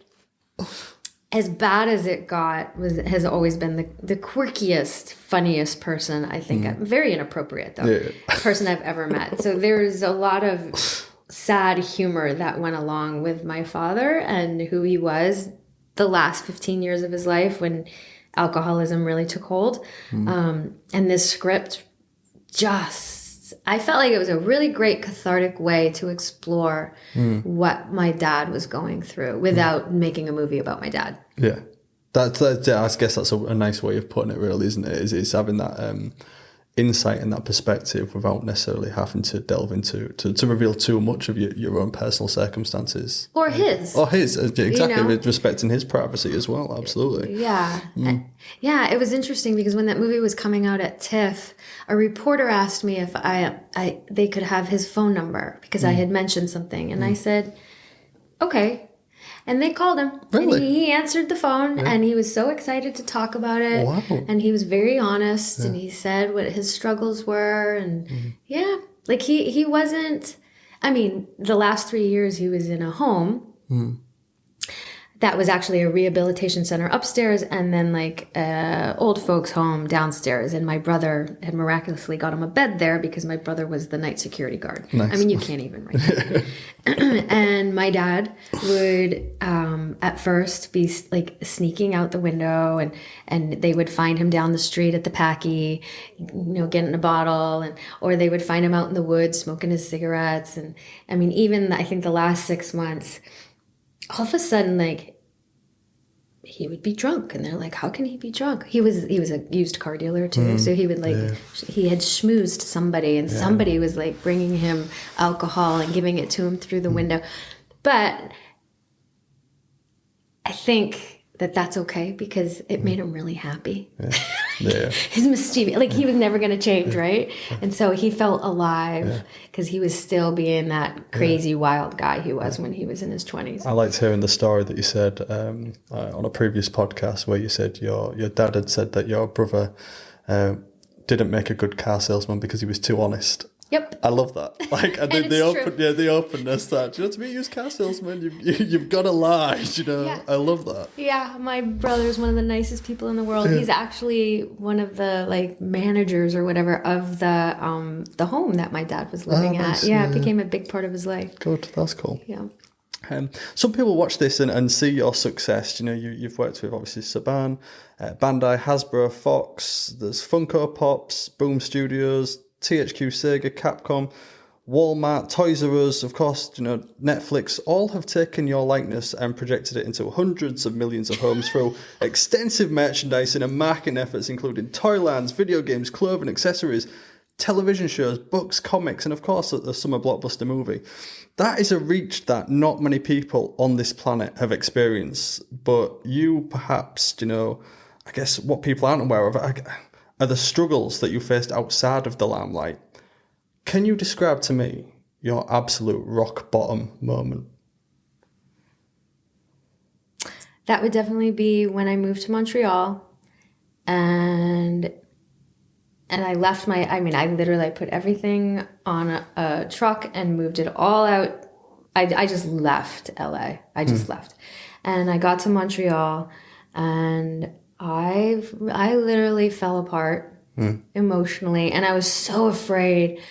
as bad as it got, has always been the quirkiest, funniest person, I think. Very inappropriate, though, person I've ever met. So there's a lot of sad humor that went along with my father and who he was the last 15 years of his life when alcoholism really took hold. And this script I felt like it was a really great cathartic way to explore what my dad was going through without making a movie about my dad. Yeah. I guess that's a nice way of putting it, really, isn't it? Is having that insight and that perspective without necessarily having to delve into, to reveal too much of your own personal circumstances. Or his. Exactly, respecting his privacy as well, absolutely. Yeah. Yeah, it was interesting because when that movie was coming out at TIFF, a reporter asked me if they could have his phone number because I had mentioned something. And I said, okay. And they called him. Really? And he answered the phone and he was so excited to talk about it. Wow. And he was very honest and he said what his struggles were. And he wasn't, I mean, the last 3 years he was in a home. That was actually a rehabilitation center upstairs and then like a old folks home downstairs. And my brother had miraculously got him a bed there because my brother was the night security guard. Nice. I mean, you can't even write that. And my dad would at first be like sneaking out the window and they would find him down the street at the Packy, getting a bottle, or they would find him out in the woods smoking his cigarettes. And I mean, even I think the last 6 months, all of a sudden, like, he would be drunk. And they're like, how can he be drunk? He was a used car dealer, too. So he would, he had schmoozed somebody. And somebody was, like, bringing him alcohol and giving it to him through the window. But I think that's okay because it made him really happy. His mischievous, like he was never going to change, right? And so he felt alive because he was still being that crazy wild guy he was when he was in his 20s. I liked hearing the story that you said on a previous podcast where you said your dad had said that your brother didn't make a good car salesman because he was too honest. Yep. I love that. Like, the openness that, to be a used car salesman, you've got to lie, Yeah. I love that. Yeah, my brother's one of the nicest people in the world. He's actually one of the, like, managers or whatever of the home that my dad was living at. Yeah, it became a big part of his life. Good, that's cool. Yeah. Some people watch this and see your success. You've worked with, obviously, Saban, Bandai, Hasbro, Fox, there's Funko Pops, Boom Studios, THQ, Sega, Capcom, Walmart, Toys R Us, of course, Netflix, all have taken your likeness and projected it into hundreds of millions of homes through extensive merchandising and marketing efforts, including Toylands, video games, clothing, accessories, television shows, books, comics, and of course a summer blockbuster movie. That is a reach that not many people on this planet have experienced, but you perhaps, I guess what people aren't aware of are the struggles that you faced outside of the limelight. Can you describe to me your absolute rock bottom moment? That would definitely be when I moved to Montreal and I left I literally put everything on a truck and moved it all out. I just left LA. I just left. And I got to Montreal and I literally fell apart emotionally. And I was so afraid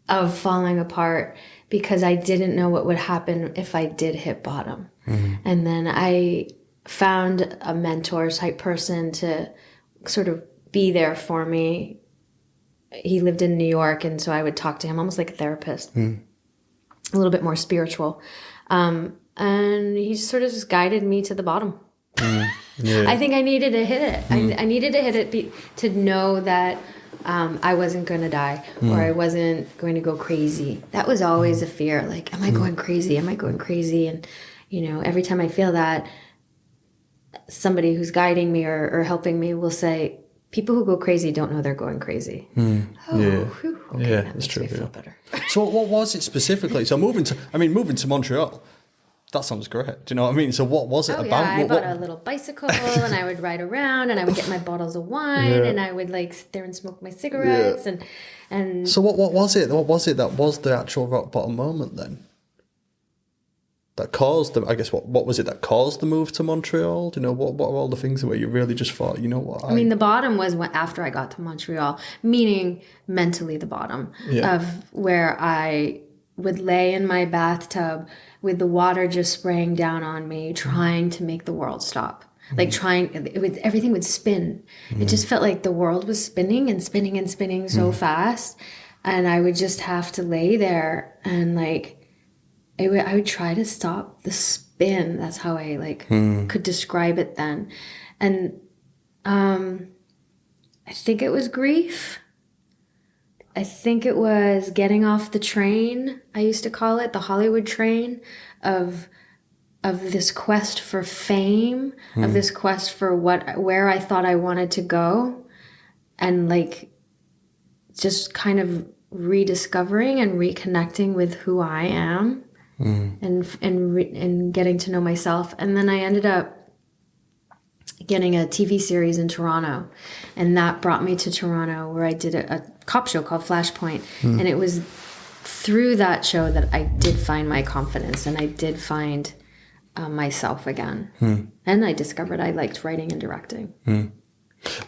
of falling apart because I didn't know what would happen if I did hit bottom. And then I found a mentor type person to sort of be there for me. He lived in New York, and so I would talk to him almost like a therapist, a little bit more spiritual. And he sort of just guided me to the bottom. I think I needed to hit it. I needed to hit it to know that I wasn't going to die or I wasn't going to go crazy. That was always a fear. Like, am I going crazy? Am I going crazy? And, every time I feel that, somebody who's guiding me or helping me will say, people who go crazy don't know they're going crazy. Okay, that makes true. me feel better. So what was it specifically? So moving to Montreal, that sounds great. Do you know what I mean? So what was it about? Yeah, I bought a little bicycle and I would ride around and I would get my bottles of wine and I would sit there and smoke my cigarettes and. So what was it? What was it that was the actual rock bottom moment then? That caused the, I guess, what was it that caused the move to Montreal? Do you know, what were all the things where you really just thought, you know what? The bottom was after I got to Montreal, meaning mentally the bottom of where I would lay in my bathtub with the water just spraying down on me, trying to make the world stop. Everything would spin. It just felt like the world was spinning and spinning and spinning so fast. And I would just have to lay there and I would try to stop the spin. That's how I could describe it then. And I think it was grief. I think it was getting off the train. I used to call it the Hollywood train of this quest for fame, of this quest for where I thought I wanted to go, and just kind of rediscovering and reconnecting with who I am. And getting to know myself. And then I ended up getting a TV series in Toronto, and that brought me to Toronto where I did a cop show called Flashpoint. And it was through that show that I did find my confidence and I did find myself again. And I discovered I liked writing and directing.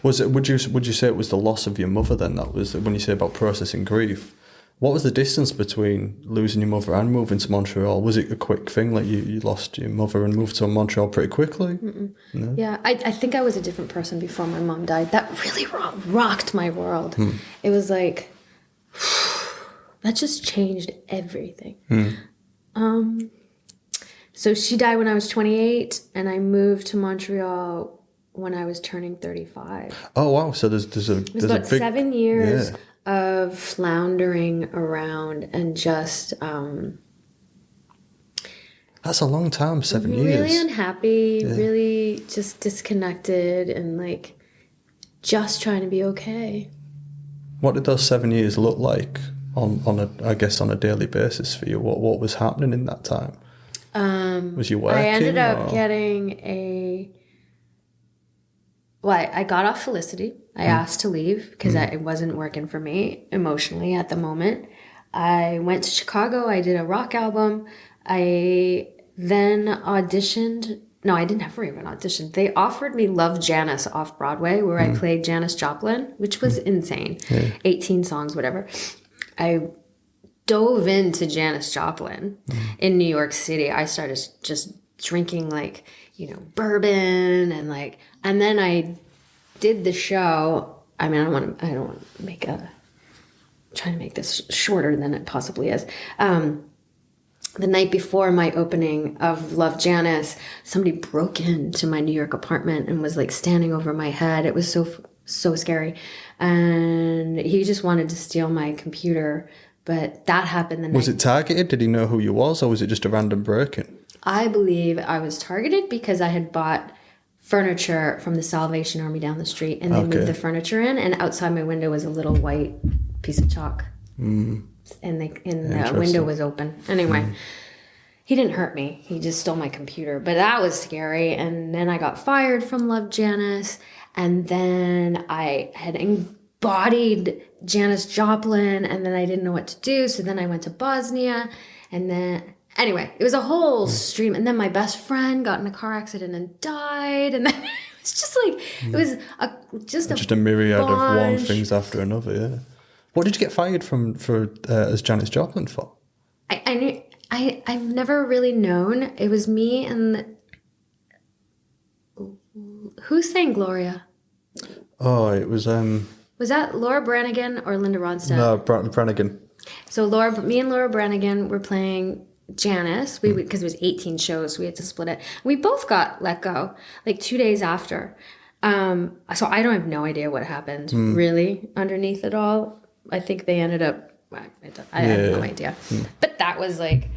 Was it? Would you say it was the loss of your mother then? That was when you say about processing grief. What was the distance between losing your mother and moving to Montreal? Was it a quick thing, like you lost your mother and moved to Montreal pretty quickly? No? Yeah, I think I was a different person before my mom died. That really rocked my world. It was like, that just changed everything. So she died when I was 28, and I moved to Montreal when I was turning 35. Oh wow! So there's It was about 7 years of floundering around and just that's a long time. 7 years. Really unhappy, really just disconnected, and like just trying to be okay. What did those 7 years look like on a daily basis for you? What was happening in that time? Was you working? I ended up getting I got off Felicity. I asked to leave because it wasn't working for me emotionally at the moment. I went to Chicago. I did a rock album. I then auditioned. No, I didn't ever even audition. They offered me Love Janis off Broadway, where I played Janis Joplin, which was insane. 18 songs, whatever. I dove into Janis Joplin in New York City. I started just drinking bourbon and then I did the show. I mean, I don't want to make trying to make this shorter than it possibly is. The night before my opening of Love Janis, somebody broke into my New York apartment and was like standing over my head. It was so scary. And he just wanted to steal my computer. But that happened the night. Was it targeted? Did he know who you was, or was it just a random break-in? I believe I was targeted because I had bought furniture from the Salvation Army down the street, and they moved the furniture in, and outside my window was a little white piece of chalk. And the window was open. Anyway, he didn't hurt me. He just stole my computer. But that was scary. And then I got fired from Love Janis, and then I had embodied Janis Joplin, and then I didn't know what to do. So then I went to Bosnia, and then anyway, it was a whole stream. And then my best friend got in a car accident and died, and then it was just like it was just a myriad bunch. of one things after another. Yeah. What did you get fired for as Janis Joplin for? I've never really known. It was me and who sang Gloria? Oh, it was Was that Laura Branigan or Linda Ronstadt? No, Brannigan. So me and Laura Branigan were playing Janis. Because it was 18 shows, we had to split it. We both got let go like 2 days after. So I have no idea what happened really underneath it all. I think they ended up. I have no idea. But that was like.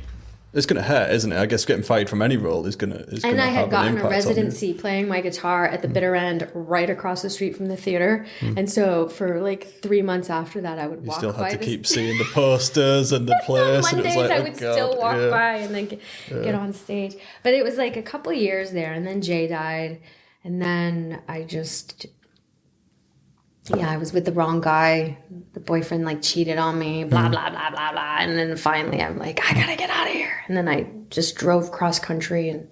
It's going to hurt, isn't it? I guess getting fired from any role is going to. And I had gotten a residency playing my guitar at the bitter end right across the street from the theater. And so for like 3 months after that, I would walk by. You still had to keep seeing the posters and the place. On Mondays, and it was like, I would still walk by and then get on stage. But it was like a couple of years there. And then Jay died. And then I just. Yeah, I was with the wrong guy. The boyfriend like cheated on me, blah, blah, blah, blah, blah. And then finally I'm like, I gotta get out of here. And then I just drove cross country and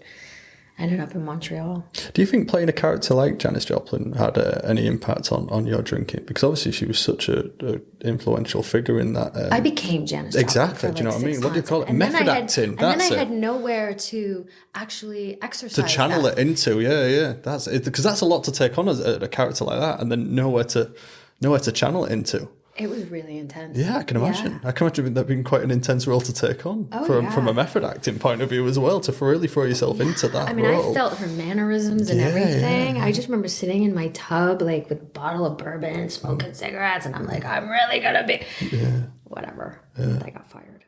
ended up in Montreal. Do you think playing a character like Janis Joplin had any impact on your drinking? Because obviously she was such a influential figure in that. I became Janis Joplin. Exactly. Do you know what I mean? What do you call it? Method acting. And then I had nowhere to actually exercise to channel it into. Yeah. That's it. Because that's a lot to take on as a character like that, and then nowhere to channel it into. It was really intense. Yeah, I can imagine. Yeah. I can imagine that being quite an intense role to take on from a method acting point of view as well, to really throw yourself into that role. I felt her mannerisms and everything. I just remember sitting in my tub, like with a bottle of bourbon, smoking cigarettes, and I'm like, I'm really gonna be whatever. I got fired.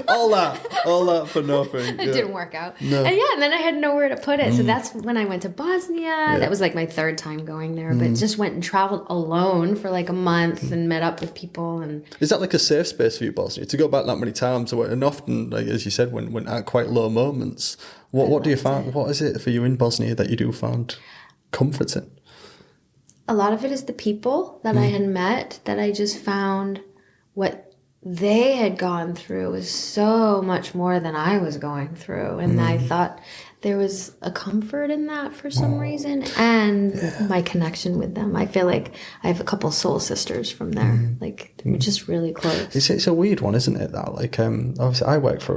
all that for nothing. It didn't work out. No. And then I had nowhere to put it. So that's when I went to Bosnia. That was like my third time going there, but just went and traveled alone for like a month and met up with people. And is that like a safe space for you, Bosnia, to go back that many times? And often, like as you said, when at quite low moments, what do you find? What is it for you in Bosnia that you do find comforting? A lot of it is the people that I had met, that I just found what they had gone through was so much more than I was going through. And I thought there was a comfort in that for some reason. And my connection with them. I feel like I have a couple soul sisters from there. Like, we're just really close. It's a weird one, isn't it? That, like, obviously I work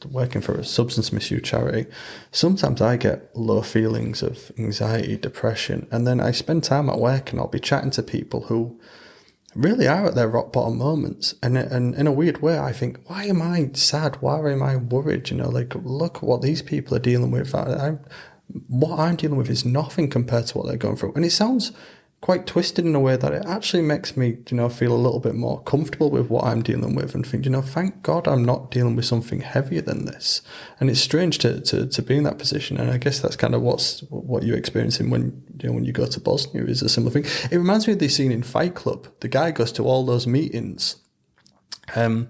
working for a substance misuse charity. Sometimes I get low feelings of anxiety, depression, and then I spend time at work and I'll be chatting to people who really are at their rock bottom moments, and in a weird way I think, why am I sad, why am I worried, like, look what these people are dealing with. What I'm dealing with is nothing compared to what they're going through. And it sounds quite twisted in a way that it actually makes me feel a little bit more comfortable with what I'm dealing with, and think, thank God I'm not dealing with something heavier than this. And it's strange to be in that position, and I guess that's kind of what you're experiencing when you go to Bosnia is a similar thing. It reminds me of the scene in Fight Club. The guy goes to all those meetings, and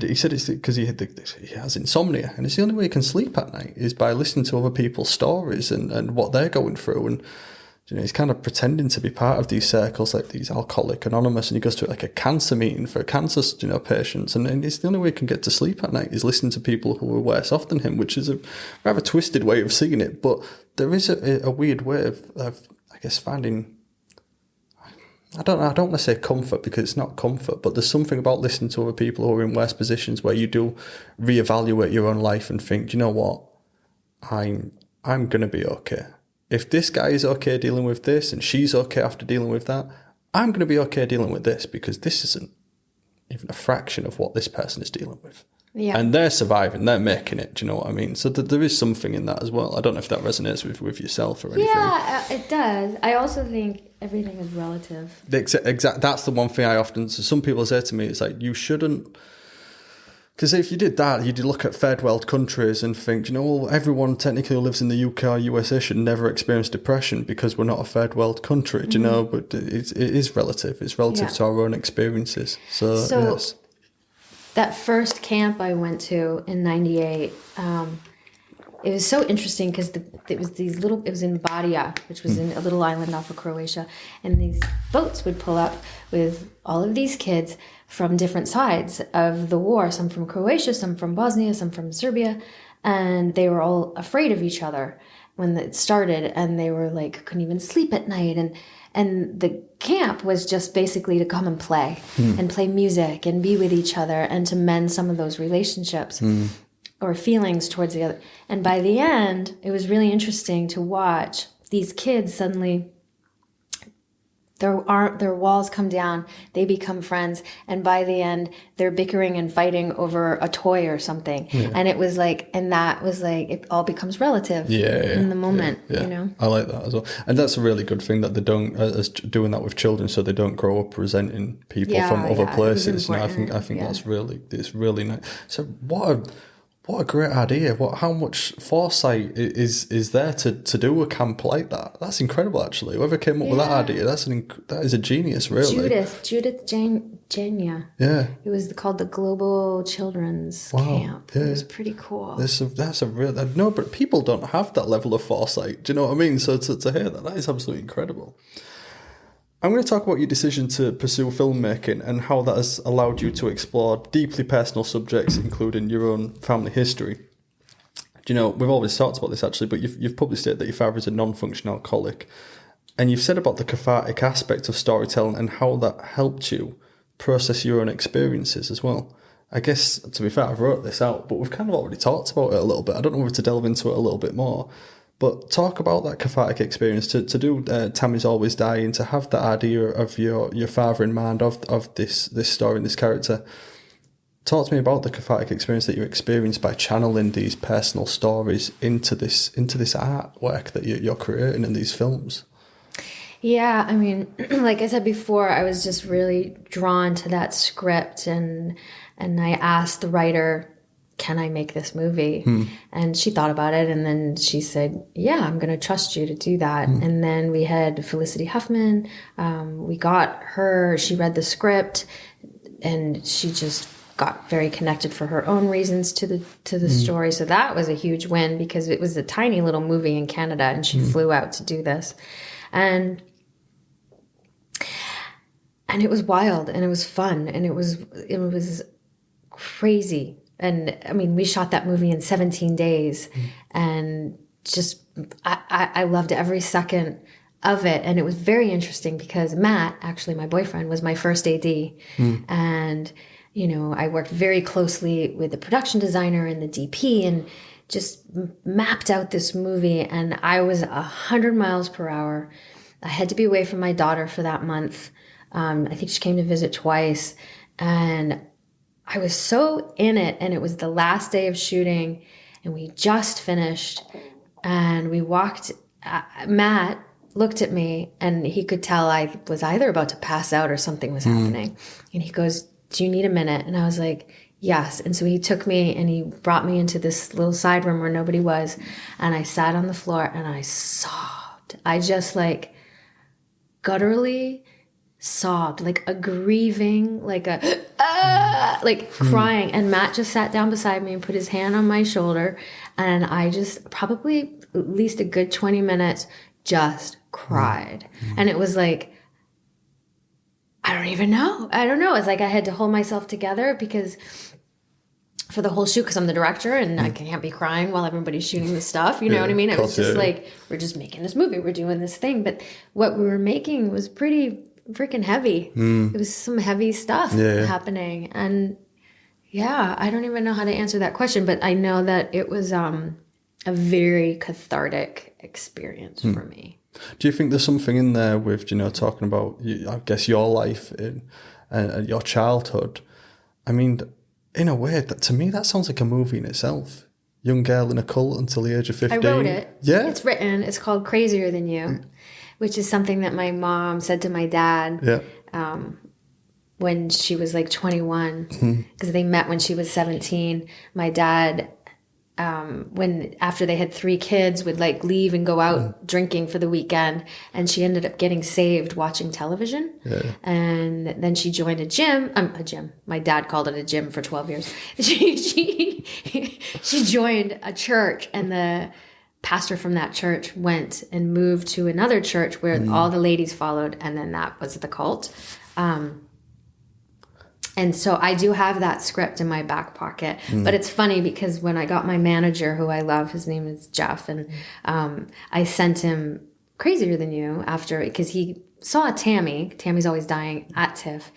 he said it's because he has insomnia, and it's the only way he can sleep at night is by listening to other people's stories and what they're going through. And he's kind of pretending to be part of these circles, like these Alcoholics Anonymous, and he goes to like a cancer meeting for cancer, patients, and it's the only way he can get to sleep at night is listening to people who are worse off than him, which is a rather twisted way of seeing it. But there is a weird way of I guess, finding, I don't want to say comfort, because it's not comfort, but there's something about listening to other people who are in worse positions where you do reevaluate your own life and think, you know what, I'm going to be okay. If this guy is okay dealing with this and she's okay after dealing with that, I'm going to be okay dealing with this, because this isn't even a fraction of what this person is dealing with. Yeah. And they're surviving, they're making it, do you know what I mean? So there is something in that as well. I don't know if that resonates with yourself or anything. Yeah, it does. I also think everything is relative. That's the one thing I often... So some people say to me, it's like, you shouldn't... Because if you did that, you'd look at third world countries and think, everyone technically who lives in the UK or USA should never experience depression because we're not a third world country, do you know? But it is relative. It's relative to our own experiences. So yes. That first camp I went to in '98, it was so interesting because it was in Badia, which was in a little island off of Croatia, and these boats would pull up with all of these kids from different sides of the war, some from Croatia, some from Bosnia, some from Serbia, and they were all afraid of each other when it started, and they were like, couldn't even sleep at night, and the camp was just basically to come and play and play music and be with each other and to mend some of those relationships or feelings towards the other. And by the end, it was really interesting to watch these kids suddenly, their walls come down, they become friends, and by the end they're bickering and fighting over a toy or something. And it was like, it all becomes relative in the moment. I like that as well, and that's a really good thing that they don't doing that with children, so they don't grow up resenting people from other places. I think it's really nice. So what a great idea. How much foresight is there to do a camp like that? That's incredible, actually. Whoever came up with that idea, that is a genius, really. Judith Jania. Yeah. It was called the Global Children's Camp. Yeah. It was pretty cool. That's a real... No, but people don't have that level of foresight. Do you know what I mean? So to hear that is absolutely incredible. I'm going to talk about your decision to pursue filmmaking and how that has allowed you to explore deeply personal subjects, including your own family history. We've always talked about this actually, but you've publicly stated that your father is a non-functional alcoholic, and you've said about the cathartic aspect of storytelling and how that helped you process your own experiences as well. I guess, to be fair, I've wrote this out, but we've kind of already talked about it a little bit. I don't know whether to delve into it a little bit more. But talk about that cathartic experience, to do Tammy's Always Dying, to have that idea of your father in mind, of this story and this character. Talk to me about the cathartic experience that you experienced by channeling these personal stories into this artwork that you're creating in these films. Yeah, I mean, like I said before, I was just really drawn to that script, and I asked the writer, can I make this movie? And she thought about it, and then she said, yeah, I'm going to trust you to do that. And then we had Felicity Huffman. We got her, she read the script, and she just got very connected for her own reasons to the story. So that was a huge win, because it was a tiny little movie in Canada, and she flew out to do this. And And it was wild, and it was fun, and it was crazy. And I mean, we shot that movie in 17 days, and just I loved every second of it. And it was very interesting because Matt, actually my boyfriend, was my first AD, and I worked very closely with the production designer and the DP, and just mapped out this movie. And I was 100 miles per hour. I had to be away from my daughter for that month. I think she came to visit twice, and I was so in it. And it was the last day of shooting, and we just finished, and we walked. Matt looked at me, and he could tell I was either about to pass out or something was happening. And he goes, "Do you need a minute?" And I was like, "Yes." And so he took me and he brought me into this little side room where nobody was, and I sat on the floor and I sobbed. I just gutturally sobbed, like a grieving, like crying. And Matt just sat down beside me and put his hand on my shoulder, and I just probably at least a good 20 minutes just cried. And it was like, I don't know. It's like I had to hold myself together because for the whole shoot, because I'm the director and I can't be crying while everybody's shooting the stuff. You know what I mean? It was just like, we're just making this movie. We're doing this thing. But what we were making was pretty freaking heavy. It was some heavy stuff happening. And I don't even know how to answer that question, but I know that it was a very cathartic experience for me. Do you think there's something in there with, talking about, I guess, your life and your childhood? I mean, in a way, to me, that sounds like a movie in itself. Young girl in a cult until the age of 15. I wrote it. Yeah? It's written. It's called Crazier Than You, which is something that my mom said to my dad when she was 21, because they met when she was 17. My dad... after they had 3 kids, would leave and go out drinking for the weekend, and she ended up getting saved watching television. And then she joined a gym. My dad called it a gym for 12 years. She joined a church, and the pastor from that church went and moved to another church where all the ladies followed, and then that was the cult. And so I do have that script in my back pocket. But it's funny because when I got my manager, who I love, his name is Jeff, and I sent him Crazier Than You because he saw Tammy's Always Dying at TIFF,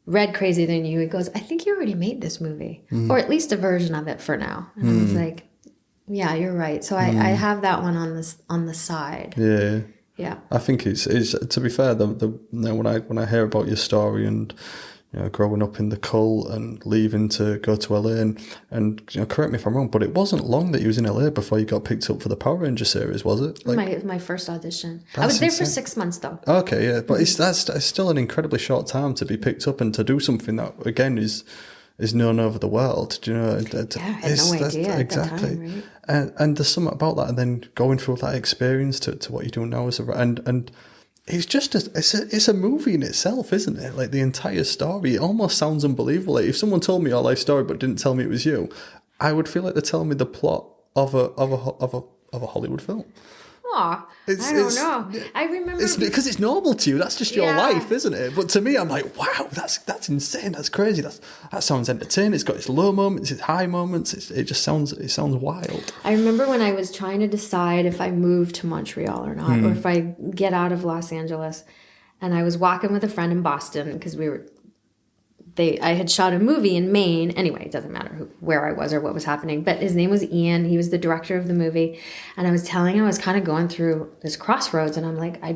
read Crazier Than You. He goes, "I think you already made this movie, or at least a version of it for now." And I was like, "Yeah, you're right." So I have that one on the side. Yeah. Yeah. I think it's to be fair, when I hear about your story and growing up in the cult and leaving to go to LA, and correct me if I'm wrong, but it wasn't long that you was in LA before you got picked up for the Power Ranger series, was it? My first audition. I was there for 6 months though. Okay, yeah, but it's still an incredibly short time to be picked up and to do something that again is known over the world. Do you know? I had no idea exactly. at the time, right? And there's something about that, and then going through that experience to what you're doing now and it's just it's a movie in itself, isn't it? Like the entire story, it almost sounds unbelievable. Like if someone told me your life story but didn't tell me it was you, I would feel like they're telling me the plot of a Hollywood film. Aw, I don't know. I remember it's because it's normal to you. That's just your life, isn't it? But to me, I'm like, wow, that's insane. That's crazy. That sounds entertaining. It's got its low moments, its high moments. It sounds wild. I remember when I was trying to decide if I moved to Montreal or not, or if I get out of Los Angeles, and I was walking with a friend in Boston because I had shot a movie in Maine. Anyway, it doesn't matter where I was or what was happening. But his name was Ian. He was the director of the movie. And I was telling him I was kind of going through this crossroads. And I'm like, I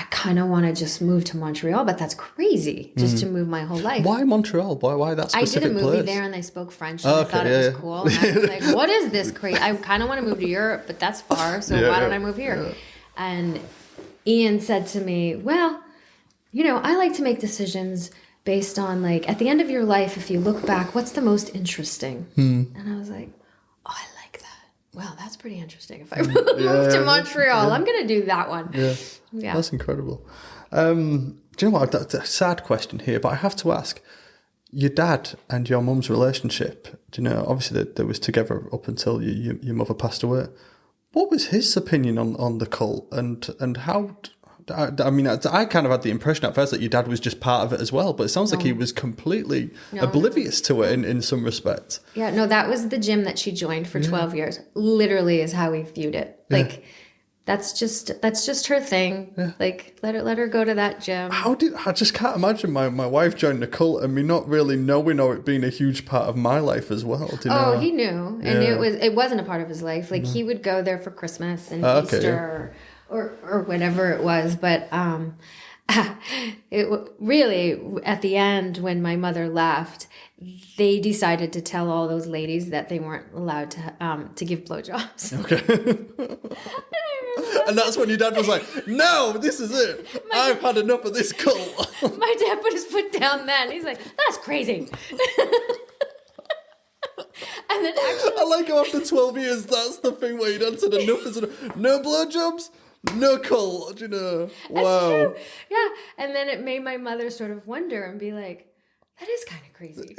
kind of want to just move to Montreal. But that's crazy, just to move my whole life. Why Montreal? Why that specific place? I did a movie there and they spoke French. And I thought it was cool. And I was like, what is this crazy? I kind of want to move to Europe, but that's far. So why don't I move here? Yeah. And Ian said to me, well, I like to make decisions based on at the end of your life, if you look back, what's the most interesting? And I was like, oh, I like that. Well, that's pretty interesting. If I move to Montreal, I'm going to do that one. Yeah. That's incredible. Do you know what? That's a sad question here, but I have to ask, your dad and your mum's relationship, obviously they was together up until your mother passed away. What was his opinion on the cult and how I mean, I kind of had the impression at first that your dad was just part of it as well, but it sounds like he was completely oblivious to it in some respects. Yeah, no, that was the gym that she joined for 12 years. Literally is how we viewed it. Like, that's just her thing. Yeah. Like, let her go to that gym. I just can't imagine my wife joining a cult and me not really knowing or it being a huge part of my life as well. Do you know? He knew, and it wasn't a part of his life. Like he would go there for Christmas and Easter or whatever it was. But it really at the end when my mother left, they decided to tell all those ladies that they weren't allowed to give blowjobs. Okay. And that's when your dad was like, no, this is it. I've had enough of this cult. My dad put his foot down then. He's like, that's crazy. And then actually... I like how after 12 years, that's the thing where your dad said enough is enough. No blowjobs, no cult, you know. Wow. Yeah. And then it made my mother sort of wonder and be like, that is kind of crazy.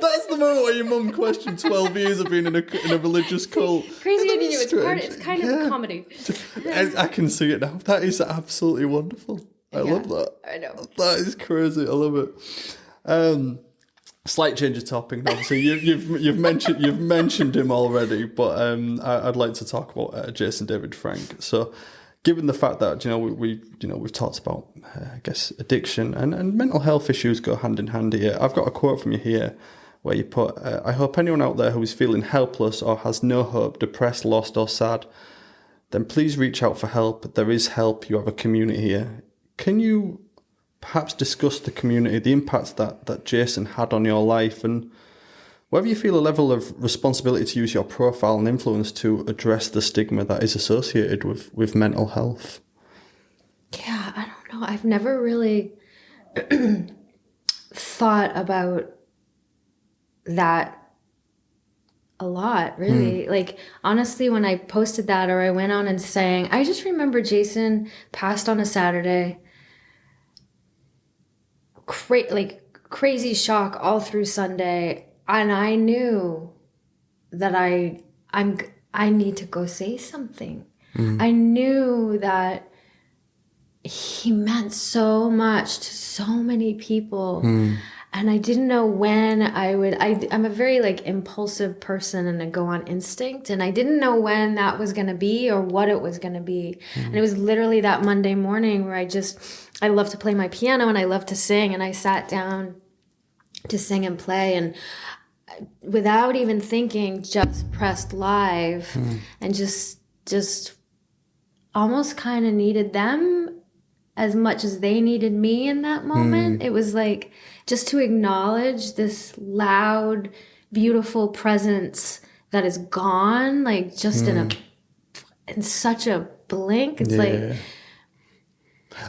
That's the moment where your mum questioned 12 years of being in a religious cult. Crazy in you. It's kind of a comedy. I can see it now. That is absolutely wonderful. I love that. I know. That is crazy. I love it. Slight change of topic. Obviously, you've mentioned him already, but I'd like to talk about Jason David Frank. So, given the fact that we've talked about I guess addiction and mental health issues go hand in hand here. I've got a quote from you here where you put, "I hope anyone out there who is feeling helpless or has no hope, depressed, lost, or sad, then please reach out for help. There is help. You have a community here." Can you perhaps discuss the community, the impact that Jason had on your life, and whether you feel a level of responsibility to use your profile and influence to address the stigma that is associated with mental health? Yeah, I don't know. I've never really thought about that a lot, really. Like, honestly, when I posted that or I went on and sang, I just remember Jason passed on a Saturday. Crazy shock all through Sunday. And I knew that I need to go say something. I knew that he meant so much to so many people. And I didn't know when I'm a very impulsive person and I go on instinct. And I didn't know when that was going to be or what it was going to be. And it was literally that Monday morning where I love to play my piano and I love to sing. And I sat down to sing and play and without even thinking, just pressed live and just almost kind of needed them as much as they needed me in that moment. It was like just to acknowledge this loud, beautiful presence that is gone, like just in such a blink. It's like,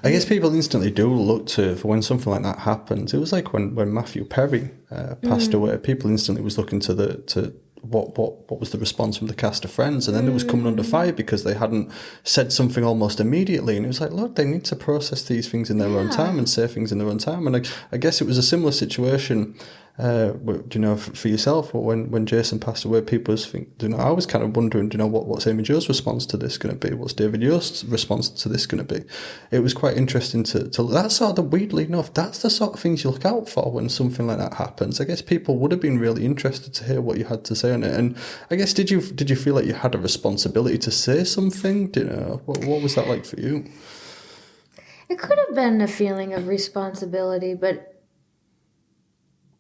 I guess people instantly do look to, for when something like that happens. It was like when Matthew Perry passed away, people instantly was looking to what was the response from the cast of Friends, and then it was coming under fire because they hadn't said something almost immediately, and it was like, look, they need to process these things in their own time and say things in their own time. And I guess it was a similar situation for yourself when Jason passed away. People was I was kind of wondering, what's Amy Jo's response to this going to be? What's David Yost's response to this going to be? It was quite interesting to that's sort of weirdly enough, that's the sort of things you look out for when something like that happens. I guess people would have been really interested to hear what you had to say on it. And I guess did you feel like you had a responsibility to say something? What was that like for you? It could have been a feeling of responsibility, but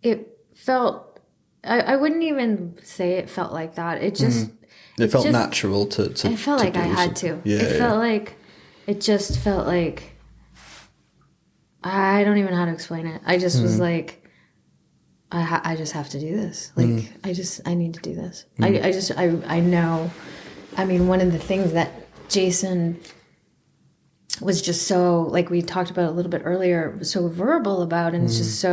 it felt, I wouldn't even say it felt like that. It just... It felt natural to it felt like I had to. It just felt like... I don't even know how to explain it. I just was like, I just have to do this. Like, I need to do this. I know. I mean, one of the things that Jason was just so, like we talked about a little bit earlier, so verbal about, and just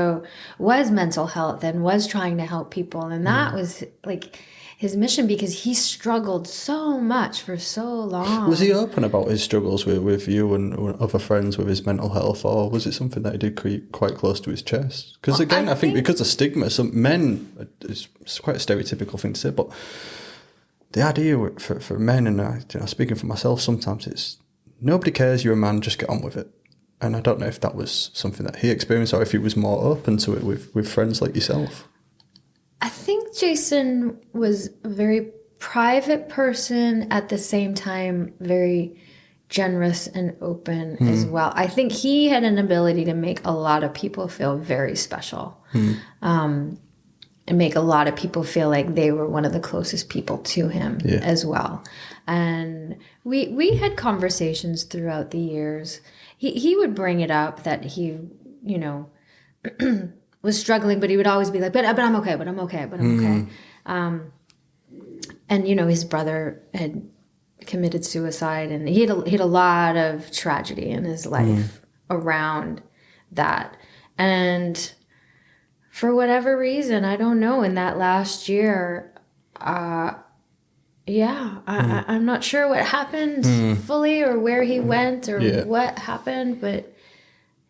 was mental health and was trying to help people. And that was like his mission because he struggled so much for so long. Was he open about his struggles with you and other friends with his mental health, or was it something that he did keep quite close to his chest? Because again, I think because of stigma, some men, it's quite a stereotypical thing to say, but the idea for men, and speaking for myself, sometimes it's nobody cares, you're a man, just get on with it. And I don't know if that was something that he experienced or if he was more open to it with friends like yourself. I think Jason was a very private person, at the same time very generous and open as well. I think he had an ability to make a lot of people feel very special, and make a lot of people feel like they were one of the closest people to him as well. And we had conversations throughout the years. He would bring it up that he, you know, was struggling, but he would always be like, but I'm okay, but I'm okay, but I'm okay. And, you know, his brother had committed suicide, and he had a lot of tragedy in his life around that. And for whatever reason, I don't know, in that last year, I'm not sure what happened fully, or where he went, or what happened, but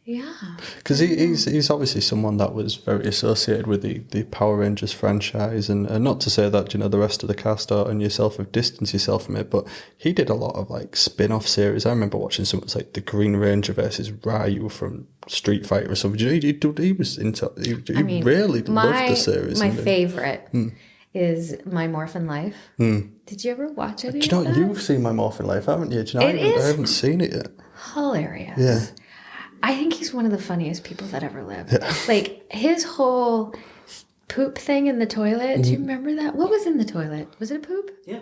because he's obviously someone that was very associated with the Power Rangers franchise, and not to say that, you know, the rest of the cast and yourself have distanced yourself from it, but he did a lot of like spin-off series. I remember watching something like the Green Ranger versus Ryu from Street Fighter or something. He was into. He really loved the series. My favorite is My Morphin Life. Did you ever watch it? Do you know what? You've seen My Morphin Life, haven't you? Do you know, I haven't seen it yet. Hilarious. Yeah. I think he's one of the funniest people that ever lived. Yeah. Like, his whole poop thing in the toilet. Do you remember that? What was in the toilet? Was it a poop? Yeah.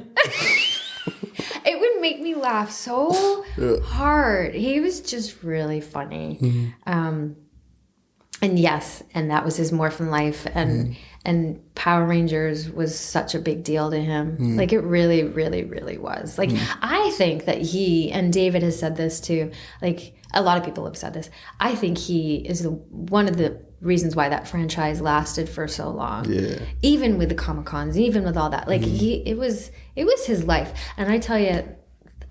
It would make me laugh so hard. He was just really funny. And yes, and that was his Morphin Life. And Power Rangers was such a big deal to him. Like, it really, really, really was. Like, I think that he, and David has said this too, like, a lot of people have said this, I think he is one of the reasons why that franchise lasted for so long. Yeah. Even with the Comic-Cons, even with all that. Like, it was his life. And I tell you,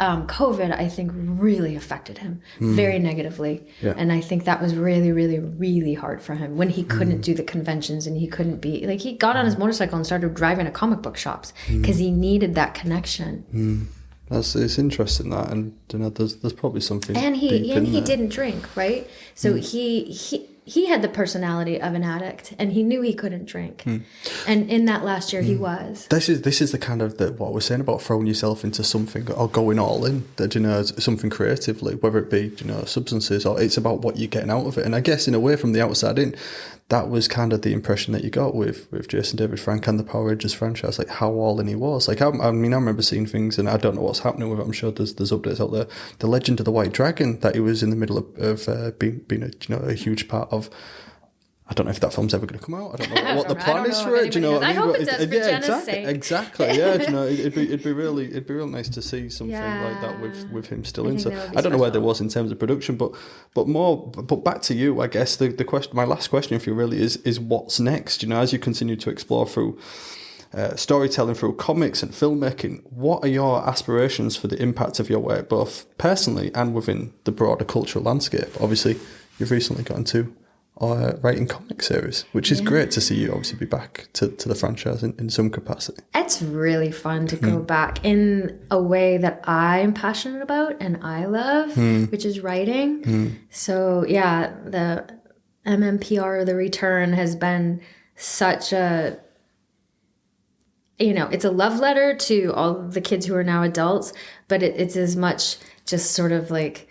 COVID, I think, really affected him very negatively. Yeah. And I think that was really, really, really hard for him when he couldn't do the conventions, and he couldn't be, like, he got on his motorcycle and started driving to comic book shops because he needed that connection. It's interesting that, and you know, there's probably something. And he didn't drink, right? So he had the personality of an addict, and he knew he couldn't drink. And in that last year, he was. This is the kind of what we're saying about throwing yourself into something or going all in. That, you know, something creatively, whether it be, you know, substances, or it's about what you're getting out of it. And I guess in a way, from the outside in, that was kind of the impression that you got with Jason David Frank and the Power Rangers franchise, like how all in he was. Like, I remember seeing things, and I don't know what's happening with it. I'm sure there's updates out there. The Legend of the White Dragon, that he was in the middle of being a huge part of. I don't know if that film's ever going to come out. I don't know what the plan is for it. Do you know what I mean? I hope it does, for Jenna's sake. Exactly. Yeah. Do you know, it'd be real nice to see something like that with him still in. So I don't know where there was in terms of production, but back to you. I guess the question, my last question, if you really is what's next? You know, as you continue to explore through storytelling, through comics and filmmaking, what are your aspirations for the impact of your work, both personally and within the broader cultural landscape? Obviously, you've recently got into writing comic series, which is great to see you obviously be back to the franchise in some capacity. It's really fun to go back in a way that I'm passionate about and I love, which is writing. So yeah, the MMPR, The Return, has been such a, you know, it's a love letter to all the kids who are now adults, but it's as much just sort of like,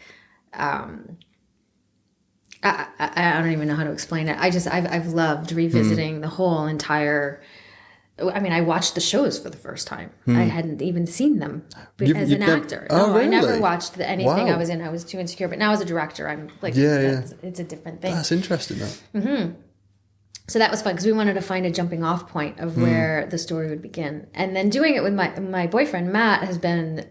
I don't even know how to explain it. I've loved revisiting the whole entire. I mean, I watched the shows for the first time. I hadn't even seen them as an actor. No, really? I never watched anything I was in. I was too insecure. But now as a director, I'm like, it's a different thing. That's interesting, though. So that was fun because we wanted to find a jumping off point of where the story would begin. And then doing it with my boyfriend, Matt, has been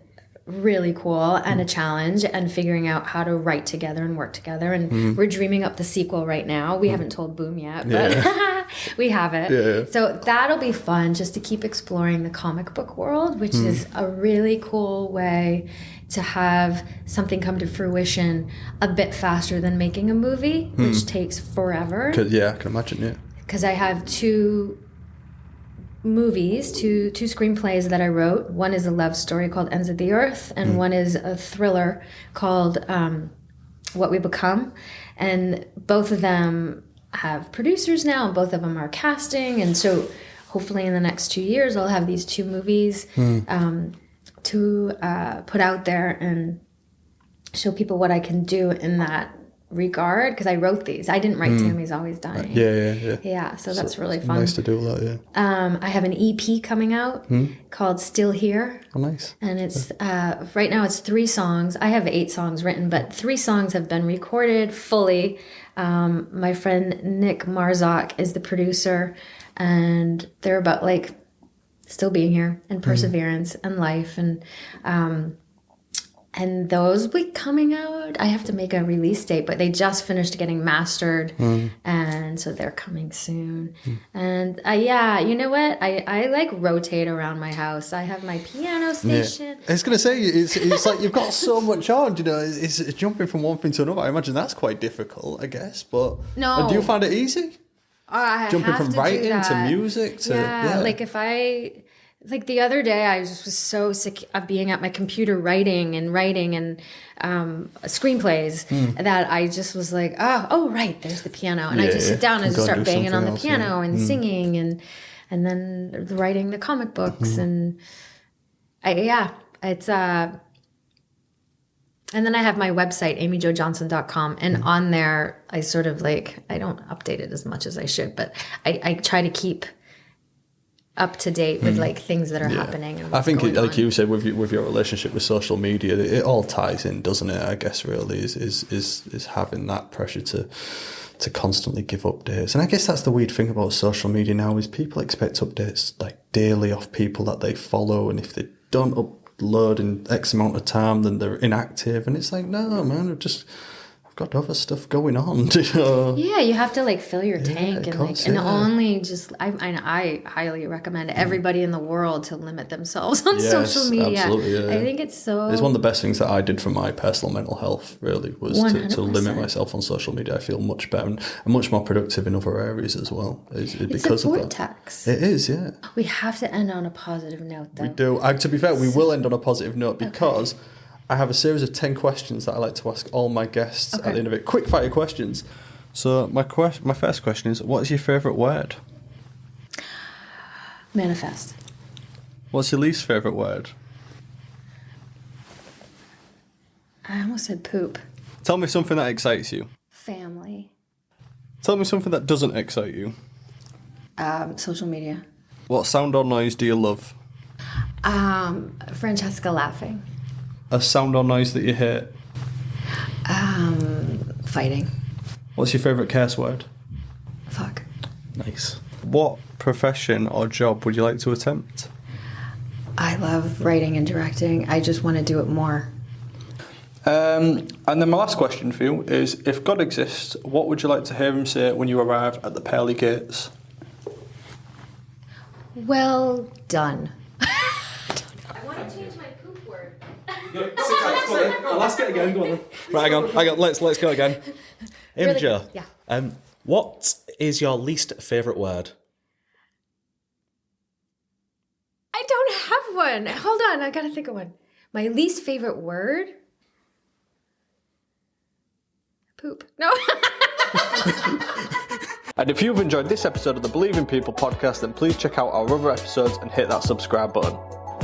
really cool and a challenge, and figuring out how to write together and work together. And we're dreaming up the sequel right now. We haven't told Boom yet, but we have it. Yeah. So that'll be fun, just to keep exploring the comic book world, which is a really cool way to have something come to fruition a bit faster than making a movie, which takes forever. Yeah, I can imagine, yeah. Because I have two movies, two screenplays that I wrote. One is a love story called Ends of the Earth, and one is a thriller called What We Become. And both of them have producers now, and both of them are casting. And so hopefully in the next 2 years, I'll have these two movies to put out there and show people what I can do in that regard, because I wrote these. I didn't write Tammy's Always Dying. Yeah, so that's really fun. Nice to do that, yeah. I have an EP coming out called Still Here. Oh, nice. And it's, right now it's 3 songs. I have 8 songs written, but 3 songs have been recorded fully. My friend Nick Marzak is the producer, and they're about like still being here and perseverance and life, and those will be coming out. I have to make a release date, but they just finished getting mastered, and so they're coming soon. And yeah, you know what? I like rotate around my house. I have my piano station. I was going to say, it's like you've got so much on, you know, it's jumping from one thing to another. I imagine that's quite difficult, I guess, but no. Do you find it easy? Jumping from writing to music to... Yeah, like if I... Like the other day, I just was so sick of being at my computer writing and screenplays that I just was like, oh, right, there's the piano. And I just sit down and just start banging on the piano and singing and then writing the comic books. And it's... And then I have my website, amyjojohnson.com. And on there, I sort of like, I don't update it as much as I should, but I try to keep up to date with like things that are happening. And I think, like you said, with your relationship with social media, it all ties in, doesn't it? I guess really is having that pressure to constantly give updates. And I guess that's the weird thing about social media now is people expect updates like daily off people that they follow, and if they don't upload in X amount of time, then they're inactive. And it's like, no, man, I've got other stuff going on. You know? Yeah, you have to like fill your tank and only just. I highly recommend everybody in the world to limit themselves on social media. Absolutely, yeah. I think it's one of the best things that I did for my personal mental health. Really was to limit myself on social media. I feel much better and much more productive in other areas as well. It's because a vortex. It is, yeah. We have to end on a positive note, though. We do. To be fair, we will end on a positive note because. Okay. I have a series of 10 questions that I like to ask all my guests at the end of it. Quick fire questions. So my first question is, what is your favourite word? Manifest. What's your least favourite word? I almost said poop. Tell me something that excites you. Family. Tell me something that doesn't excite you. Social media. What sound or noise do you love? Francesca laughing. A sound or noise that you hate? Fighting. What's your favourite curse word? Fuck. Nice. What profession or job would you like to attempt? I love writing and directing. I just want to do it more. And then my last question for you is, if God exists, what would you like to hear him say when you arrive at the pearly gates? Well done. Let's get again. Go on then. Right, hang on. Let's go again. Imogen, yeah. What is your least favourite word? I don't have one. Hold on, I gotta think of one. My least favourite word? Poop. No. And if you've enjoyed this episode of the Believe in People podcast, then please check out our other episodes and hit that subscribe button.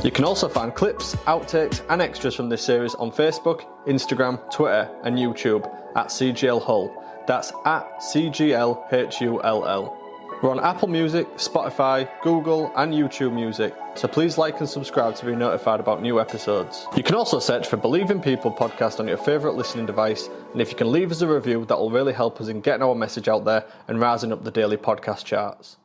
You can also find clips, outtakes and extras from this series on Facebook, Instagram, Twitter and YouTube at CGL Hull. That's at CGLHULL. We're on Apple Music, Spotify, Google and YouTube Music, so please like and subscribe to be notified about new episodes. You can also search for Believe in People podcast on your favourite listening device, and if you can leave us a review, that will really help us in getting our message out there and rising up the daily podcast charts.